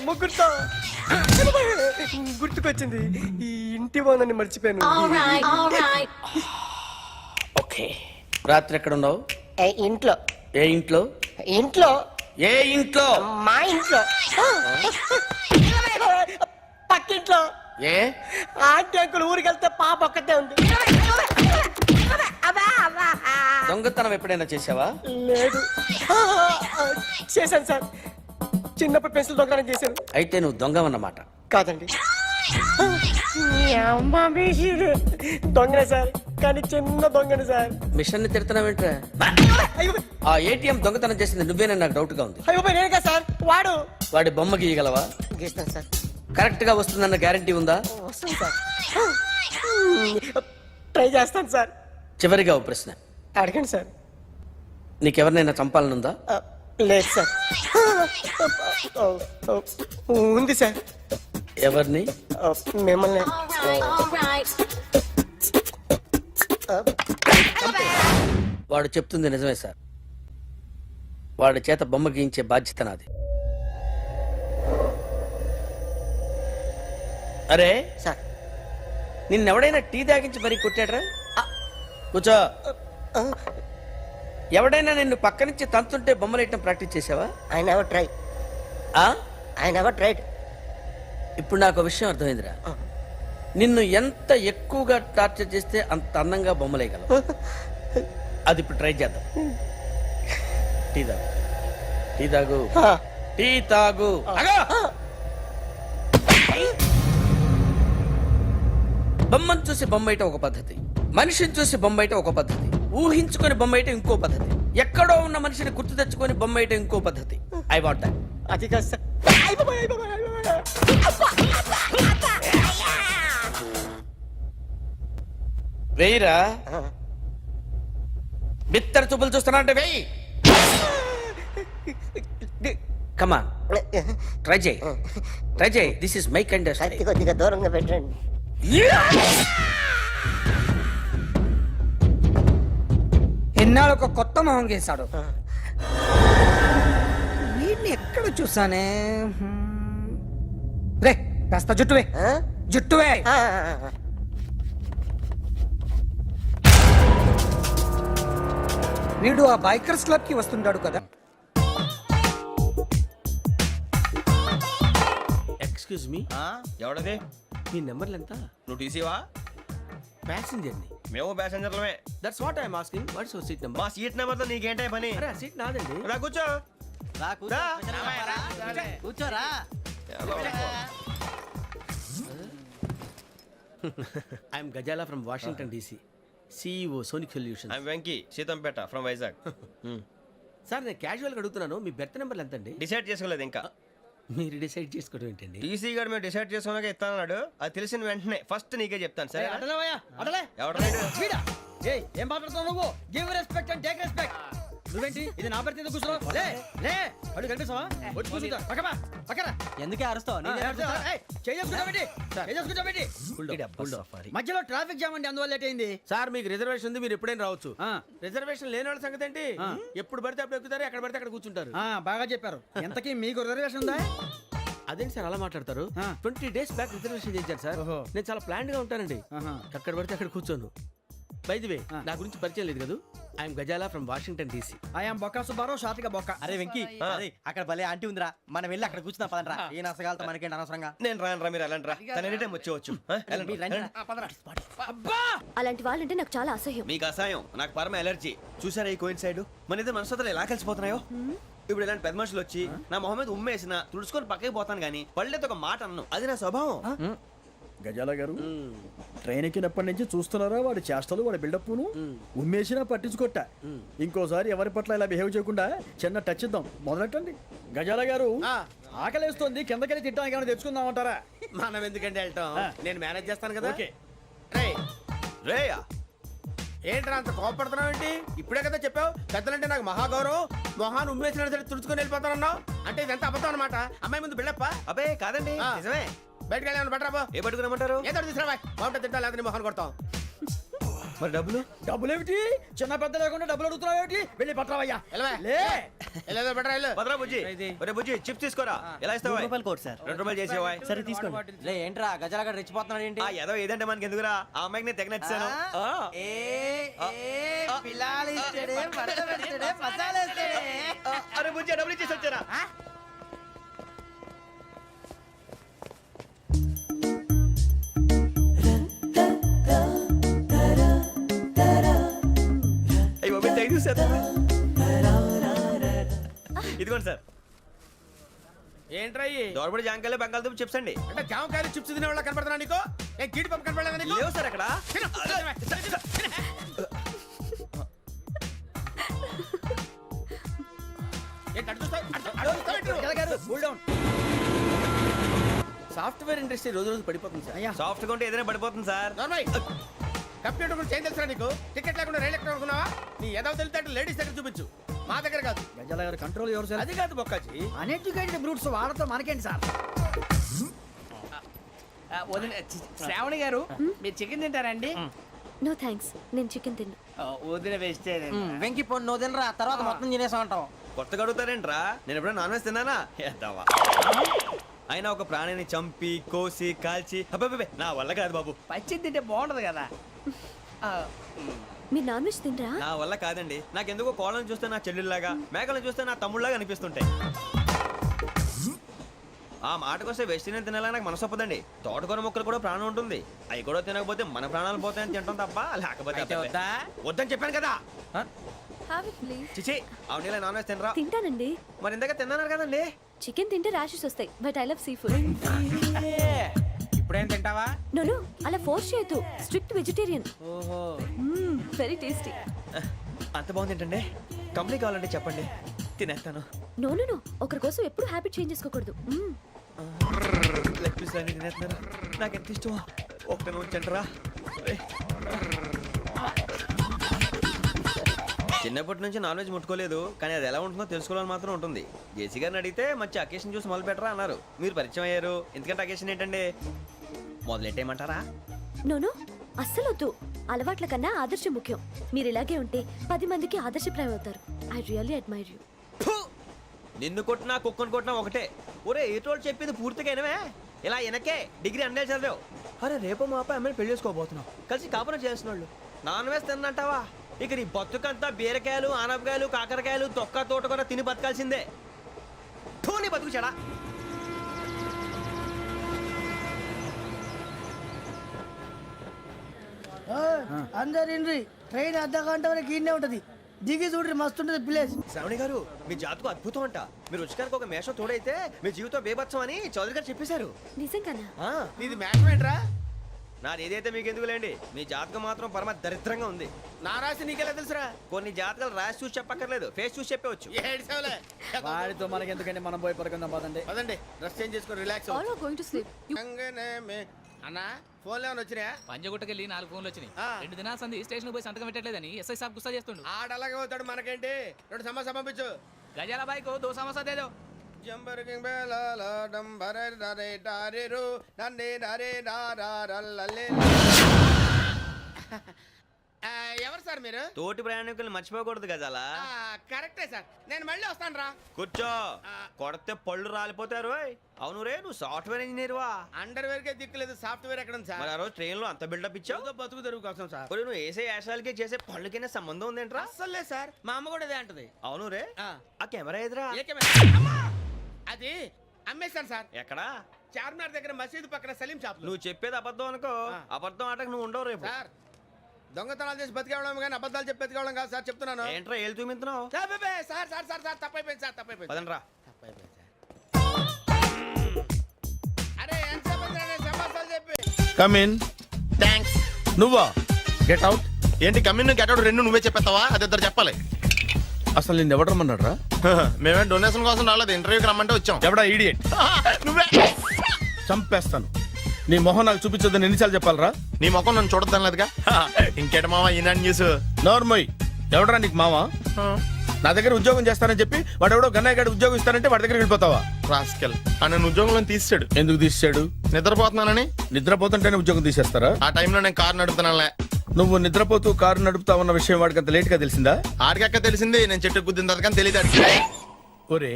ముగ్గురుతో గుర్తుకొచ్చింది. ఈ ఇంటి బాగుందని మర్చిపోయాను. ఓకే, రాత్రి ఎక్కడ ఉన్నావు? ఇంట్లో. ఏ ఇంట్లో? ఇంట్లో. ఏ ఇంట్లో? మా ఇంట్లో. పక్కింట్లో. ఏ ఆంటీ అంకుల్ ఊరికి వెళ్తే పాప ఒక్కతే ఉంది. దొంగతనం ఎప్పుడైనా చేసావా? లేదు. చేశాను సార్, చిన్నప్పుడు పెన్సిల్ దొంగతనం చేశాను. అయితే నువ్వు దొంగవన్నమాట. కాదండి, దొంగనే సార్, కానీ చిన్న దొంగని సార్. మిషన్ ని తిడుతున్నావేంట్రా? ఆ ఏటీఎం దొంగతనం చేసింది నువ్వేనని నాకు డౌట్ గా ఉంది. అయ్యో నేను కదా సార్, వాడి బొమ్మ గీయగలవా? గీస్తాను సార్. కరెక్ట్ గా వస్తుందన్న గ్యారంటీ ఉందా? వస్తాను సార్, ట్రై చేస్తాను సార్. చివరిగా ఓ ప్రశ్న అడగండి సార్. నీకెవరినైనా చంపాలనుందా? లేదు సార్. ఉంది సార్. ఎవరిని? మిమ్మల్ని. వాడు చెప్తుంది నిజమే సార్. వాడి చేత బొమ్మ గీయించే బాధ్యత నాది. అరే సార్, నిన్నెవడైనా టీ తాగించి మరీ కొట్టాడ్రా? కూర్చో. ఎవడైనా నిన్ను పక్క నుంచి తంతుంటే బొమ్మలేయటం ప్రాక్టీస్ చేసావా? I never try. I never tried. ఇప్పుడు నాకు విషయం అర్థమైందిరా. నిన్ను ఎంత ఎక్కువగా టార్చర్ చేస్తే అంత అందంగా బొమ్మలేయగలవు. అది ఇప్పుడు ట్రై చేద్దాం. టీ తాగు, టీ తాగు, టీ తాగు. బొమ్మను చూసి బొమ్మయటం ఒక పద్ధతి, మనిషిని చూసి బొమ్మయటం ఒక పద్ధతి, ఊహించుకొని బొమ్మయటం ఇంకో పద్ధతి, ఎక్కడో ఉన్న మనిషిని గుర్తు తెచ్చుకొని బొమ్మయటం ఇంకో పద్ధతి. I want that. అది కాదు సార్. వెయ్యిరా. బిత్తర చూపులు చూస్తున్నా అంటే వెయ్యి. కమాన్, ట్రై చేయి, ట్రై చేయి. This is my kind of style. కొద్దిగా దూరంగా పెట్టండి. ఎన్నాళ్ళు ఒక కొత్త మొహం గీశాడు. వీడిని ఎక్కడ చూసానే? రే కాస్త జుట్టువే, జుట్టువే. వీడు ఆ బైకర్స్ క్లబ్ కి వస్తుంటాడు కదా. Excuse me, ఎవడది? మీ నెంబర్లు ఎంత? నువ్వు టీసీవా? ప్యాసింజర్ ని. మేము ప్యాసెంజర్లమే. That's what I'm asking. What's your seat number? మా సీట్ నెంబర్ తో నీకేంటే పని? అరే సీట్ నాదండి. రా కూర్చో. కూర్చోరా. I'm Ghazala from Washington DC, CEO Sonic Solution. I'm Venky, Seethampeta from Vizag. Sir నేను క్యాజువల్ గా అడుగుతున్నాను, మీ బెర్త్ నెంబర్లు ఎంత అండి? డిసైడ్ చేసుకోలేదు ఇంకా. మీరు డిసైడ్ చేసుకోవడం ఏంటండి? టీసీ గారు మేము డిసైడ్ చేసుకున్నాక ఇస్తానన్నాడు. అది తెలిసిన వెంటనే ఫస్ట్ నీకే చెప్తాను. సరే ఏం మాట్లాడుతున్నావు నువ్వు? Give respect and take respect. నువ్వేంటి ఇది నా పరిస్థితి కూర్చున్నావు? లే లే, అడుగు కనిపిస్తావా? వచ్చి కూర్చుంటా. పక్కమా పక్కరా. ఎందుకే అరుస్తావు? మధ్యలో ట్రాఫిక్ జామ్ అండి, అందువల్ల లేట్ అయింది. సార్ మీకు రిజర్వేషన్ ఉంది, మీరు ఎప్పుడైనా రావచ్చు. రిజర్వేషన్ లేని వాళ్ళ సంగతి ఏంటి? ఎప్పుడు పడితే అప్పుడు ఎక్కుతారు, ఎక్కడ పడితే అక్కడ కూర్చుంటారు. బాగా చెప్పారు. ఎంతకీ మీకు రిజర్వేషన్ ఉందా? అదేంటి సార్ అలా మాట్లాడతారు? 20 days బ్యాక్ రిజర్వేషన్ చేశారు సార్. నేను చాలా ప్లాన్డ్ గా ఉంటానండి. అక్కడ పడితే అక్కడ కూర్చోను. బై ది వే, నా గురించి పరిచయం లేదు కదా. I'm Ghazala from Washington DC. I'm బొక్క సుబ్బారావు, షాతిక బొక్క. అరే వెంకీ, అక్కడ భలే ఆంటీ ఉందిరా, మనం వెళ్ళి అక్కడ కూర్చున్నా పదనరా. ఏ నసగాలతో మనకేంటి అనవసరంగా. నేను రాను, మీరు ఎలాంటి రా, తన ఎనీ టైం వచ్చేవచ్చు. అలాంటి వాళ్ళంటే నాకు చాలా అసహ్యం. మీకు అసహాయం, నాకు పరమ ఎలర్జీ. చూసారా ఈ కోయిన్ సైడ్? మన ఇద్దరు మనసుతో ఎలా కలిసిపోతున్నాయో. ఇప్పుడు ఇలాంటి పెద్ద మనుషులు వచ్చి నా మొహం మీద ఉమ్మేసిన తుడుచుకొని పక్కకి పోతాను కానీ పళ్ళేతో ఒక మాట అన్ను. అది నా స్వభావం. గజాల గారు, ట్రైన్ ఎక్కినప్పటి నుంచి చూస్తున్నారా వాడి చేష్టలు, వాడి బిల్డప్ ను. ఉమ్మేసినా పట్టించుకోట. ఇంకోసారి ఎవరి పట్ల ఇలా బిహేవ్ చేయకుండా చిన్న టచ్ ఇద్దాం. మొదలెట్టండి. గజాల గారు, ఆకలేస్తుంది, కిందకెళ్ళి తిట్టడానికి ఏమైనా తెచ్చుకుందామంటారా? మనం ఎందుకంటే వెళ్తాం, నేను మేనేజ్ చేస్తాను కదా. రేయా, ఏంట్రా అంత కోపడుతున్నావు ఏంటి? ఇప్పుడే కదా చెప్పావు పెద్దలంటే నాకు మహాగౌరవం, మొహాన్ని ఉమ్మేసిన సరే తుడుచుకొని వెళ్ళిపోతానన్నావు. అంటే ఇదంతా అబద్ధం అనమాట. అమ్మాయి ముందు బిల్డప్ప? అబ్బే కాదండి, నిజమే. బయటకు వెళ్ళాను బట్రాబో. ఏ పట్టుకురమ్మంటారు? ఏదో తీసుకురా, బాగుంటుంది తింటా, లేకపోతే మొహాన్ని కొడతాం. మరి డబ్బులు డబ్బులు ఏమిటి చిన్న పెద్ద లేకుండా డబ్బులు అడుగుతున్నావు ఏమిటి వెళ్ళి పట్టరావయ్యా లే భద్రా బుజ్జి ఒరే బుజ్జి చిప్స్ తీసుకోరా ఎలా ఇస్తావా కోట్ సార్ 2 రూపాయలు చేసేవా సరే తీసుకోండి లే ఏంట్రా గజాలగా రెచ్చిపోతున్నాడు ఏంటి ఏదో ఏదంటే మనకి ఎందుకురా ఆ అమ్మాయికి నేను తెగ నచ్చాను అరే బుజ్జి డబ్బులు ఇచ్చేసి వచ్చారా ఇదిగోండి సార్ ఏంట్రా దోరబడి జాంకాయలు బంగాళదుంప చిప్స్ అండి అంటే జామకాయలు చిప్స్ తినే వాళ్ళ కనపడుతున్నా నీకు ఏ గీడి పంప కనపడలేదా నీకు లేవు సార్ అక్కడ సాఫ్ట్వేర్ ఇండస్ట్రీ రోజు రోజు పడిపోతుంది సార్ సాఫ్ట్ గా ఉంటే ఏదైనా పడిపోతుంది సార్ కంప్యూటర్ గురించి ఏం తెలుసా నీకు టికెట్ లేకుండా రైలు ఎక్కడ అనుకున్నావా నీ ఏదో తెలితే లేడీస్ దగ్గర చూపించు మా దగ్గర కాదు గజాల గారు కంట్రోల్ ఎవరు సార్ అది కాదు బొక్కాజీ అన్ఎడ్యుకేటెడ్ బ్రూట్స్ వాళ్ళతో మనకేంటి సార్ శ్రావణి గారు మీరు చికెన్ తింటారండి నో థ్యాంక్స్ నేను చికెన్ తిన్నా వదిన వేస్తే వెంకి పొన్ను నువ్వు తినరా తర్వాత మొత్తం తినేసా ఉంటాం కొత్తగా అడుగుతారేంట్రా నేను ఎప్పుడైనా నాన్ వెజ్ తిన్నానా ఎద్దావా అయినా ఒక ప్రాణిని చంపి కోసి కాల్చి అబ్బబ్బే నా వల్ల కాదు బాబు పచ్చి తింటే బాగుంటది కదా మీరు నాన్ వెజ్ తినరా నా వల్ల కాదండి నాకెందుకో కోళ్ళని చూస్తే నా చెల్లెళ్ళలాగా మేకలను చూస్తే నా తమ్ముళ్ళలాగా అనిపిస్తుంటాయి ఆ మాటకొస్తే వెస్టిరియన్ తినాలని నాకు మనసు ఒప్పదండి తోటకూర మొక్కలు కూడా ప్రాణం ఉంటుంది అవి కూడా తినకపోతే మన ప్రాణాలు పోతాయని తింటాం తప్ప లేకపోతే వద్దని చెప్పాను కదా చిచి అవునీ నాన్ వెజ్ తినరా తింటానండి మరి ఇందాక తిన్నాను కదండి చికెన్ తింటే ర్యాషెస్ వస్తాయి but I love sea food ఇప్పుడేం తింటావా నో అలా ఫోర్స్ చేయొద్దు స్ట్రిక్ట్ వెజిటేరియన్ ఓహో వెరీ టేస్టీ అంత బాగుంది ఏంటండి కంప్లీట్ కావాలంటే చెప్పండి తినేస్తాను నో ఒకరి కోసం ఎప్పుడు హ్యాబిట్ చేంజ్ చేసుకోకూడదు లెగ్ పీస్ అన్ని తినేస్తున్నారు నాకు ఎంత ఇష్టమా ఒకటే ఉంచండిరా చిన్నప్పటి నుంచి నాన్ వెజ్ ముట్టుకోలేదు కానీ అది ఎలా ఉంటుందో తెలుసుకోవాలని మాత్రం ఉంటుంది జేసీ గారిని అడిగితే మంచి అకేషన్ చూసి మొదలు పెట్టరా అన్నారు మీరు పరిచయం అయ్యారు ఎందుకంటే అకేషన్ ఏంటండి మొదలెట్టేయమంటారా నో అస్సలు వద్దు అలవాట్ల కన్నా ఆదర్శం ముఖ్యం మీరు ఇలాగే ఉంటే 10 మందికి ఆదర్శప్రాయం అవుతారు ఐ రియల్లీ అడ్మైర్ యూ నిన్ను కొట్టినా కుక్కను కొట్టినా ఒకటే ఒరే ఏటోళ్ళు చెప్పింది పూర్తిగా వినవే ఇలా వెనకే డిగ్రీ అన్నే చదివావు అరే రేపు మా అబ్బాయి అమ్మాయిని పెళ్లి చేసుకోబోతున్నావు కలిసి కాపురం చేస్తున్నాళ్ళు నాన్ వెజ్ తిన్నంటావా ఇక నీ బతుకంతా బీరకాయలు ఆనపకాయలు కాకరకాయలు తొక్క తోట కూడా తిని బతకాల్సిందే నీ బతుకు చెడా అందరు ఇండ్రి ట్రైన్ అర్ధ గంట వరకు ఇన్నే ఉంటది దిగి చూడ్రి మస్తు ఉంటది ప్లేస్ శ్రావణి గారు మీ జాతకు అద్భుతం అంట మీరు రుచికారికి ఒక మేషం తోడైతే మీ జీవితం బేబత్సం అని చౌదరి గారు చెప్పేశారు నిజంగానా నీది మేషం ఏంట్రా నాది ఏదైతే మీకు ఎందుకులేండి మీ జాతకం మాత్రం పరమ దరిద్రంగా ఉంది నా రాసి నీకెలా తెలుసురా కొన్ని జాతకాలు రాసి చూసి చెప్పక్కర్లేదు ఫేస్ చూసి చెప్పవచ్చు వాడితో మనకి ఎందుకంటే మనం పోయి పడుకుందాం పదండి పదండి డ్రెస్ చేంజ్ చేసుకొని relax all are going to sleep అన్నా ఫోన్లో ఏమైనా వచ్చినాయా పంజగుట్టకెళ్ళి 4 ఫోన్లు వచ్చినాయి 2 దినాల సంది స్టేషన్ పోయి సంతకం పెట్టలేదని ఎస్ఐ సాబ్ గుస్తా చేస్తుండు ఆడలాగే పోతాడు మనకేంటి 2 సమోసా పంపించు గజాల బైక్ 2 సమోసా దేదో జంబరకింగ్ బేలాల డంబర నరే డారెరు నన్నే నరే నారారల్లలే ఎవరు సార్ మీరు తోటి ప్రయాణికులు మర్చిపోకూడదు గజాల కరెక్టే సార్ నేను మళ్ళీ వస్తాను రా కూర్చో కొడితే పళ్ళు రాలిపోతారు అవును రే నువ్వు సాఫ్ట్వేర్ ఇంజనీర్ వా అండర్వేర్ కే దిక్కులేదు సాఫ్ట్వేర్ ఎక్కడ ఉంది సార్ మరి ఆ రోజు ట్రైన్ లో అంత బిల్డప్ ఇచ్చావు బతుకు తెరుగు కోసం సార్ నువ్వు వేసే యాశాలకి చేసే పళ్ళకైనా సంబంధం ఉందేంట్రా అస్సలు లేదు సార్ మా అమ్మ కూడా అదే అంటది అవును రే ఆ కెమెరా ఎదురా ఏ కెమెరా? అది అమ్మేశాను సార్ ఎక్కడా చార్మినార్ దగ్గర మసీదు పక్కన సలీం షాప్ నువ్వు చెప్పేది అబద్ధం అనుకో అబద్ధం ఆటకు నువ్వు ఉండవు రేపు సార్ దొంగతనాలు చేసి బతికేవడం కానీ అబద్ధాలు చెప్పి బతికేవడం కాదు సార్ చెప్తున్నాను ఏంట్రా ఏళ్ళు చూపించినావు సార్ సార్ సార్ సార్ తప్పైపోయింది సార్ తప్పైపోయింది పదండ్రా తప్పైపోయింది సార్ అరే ఎంత సమస్యలు చెప్పి కమిన్ థ్యాంక్స్ నువ్వా గెట్ అవుట్ ఏంటి కమిన్ గెట్ అవుట్ రెండు నువ్వే చెప్పేస్తావా అది ఇద్దరు చెప్పాలి అసలు నేను ఎవరు రమ్మన్నాడు రా మేమే డొనేషన్ కోసం రాలేదు ఇంటర్వ్యూకి రమ్మంటే వచ్చాం ఎవడా ఈడియట్ నువ్వే చంపేస్తాను నీ మొహం నాకు చూపించొద్దని ఎన్నిసార్లు చెప్పాలరా నీ ముఖం నన్ను చూడద్దాం లేదుగా ఇంకేట మామ ఈనాడు న్యూస్ నోర్మోయ్ ఎవడరా నీకు మావా నా దగ్గర ఉద్యోగం చేస్తానని చెప్పి వాడు ఎవడో గన్నయ్య గారి ఉద్యోగం ఇస్తానంటే వాడి దగ్గర వెళ్ళిపోతావా రాస్కెల్ నన్ను ఉద్యోగంలో తీసాడు ఎందుకు తీసాడు నిద్రపోతున్నానని నిద్రపోతుంటేనే ఉద్యోగం తీసేస్తారా ఆ టైంలో నేను కారు నడుపుతున్నానులే నువ్వు నిద్రపోతూ కారు నడుపుతా ఉన్న విషయం వాడికి అంత లేట్ గా తెలిసిందా? ఆడికక్క తెలిసింది, నేను చెట్టు గుద్దిన తర్వాత కానీ తెలియదు ఆడికి. ఒరే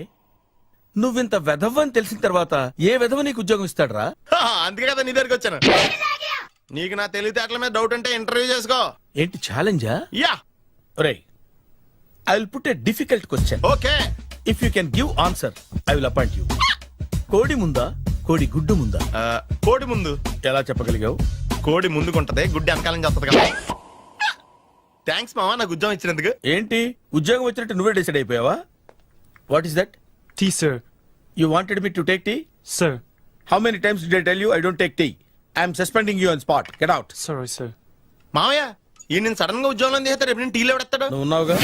నువ్వింత వెధవని తెలిసిన తర్వాత ఏ వెధవ నీకు ఉద్యోగం ఇస్తాడరా? అందుకే కదా నీ దగ్గరికి వచ్చాను. నీకు నా తెలివితేటల మీద డౌట్ అంటే ఇంటర్వ్యూ చేసుకో. ఏంటి ఛాలెంజా? యా. ఒరే I will put a difficult question. Okay. If you can give answer I will appoint you. కోడి ముందా కోడి గుడ్డు ముందా? కోడి ముందు. ఎలా చెప్పగలిగావు? కోడి ముందుకుంటది, గుడ్డి వెనకాలం చేస్తుంది కదా. థ్యాంక్స్ మావా నాకు ఉద్యోగం ఇచ్చినందుకు. ఏంటి ఉద్యోగం వచ్చినట్టు నువ్వే డిసైడ్ అయిపోయావా? What is that? Tea sir. You wanted me to take tea? Sir. How many times did I tell you I don't take tea? I'm suspending you on spot. Get out. Sorry sir. మావయ్య ఈ నేను sudden గా ఉద్యోగంలో తీస్తే రేపు నేను టీలో పెడతాడు. నువ్వు ఉన్నావుగా.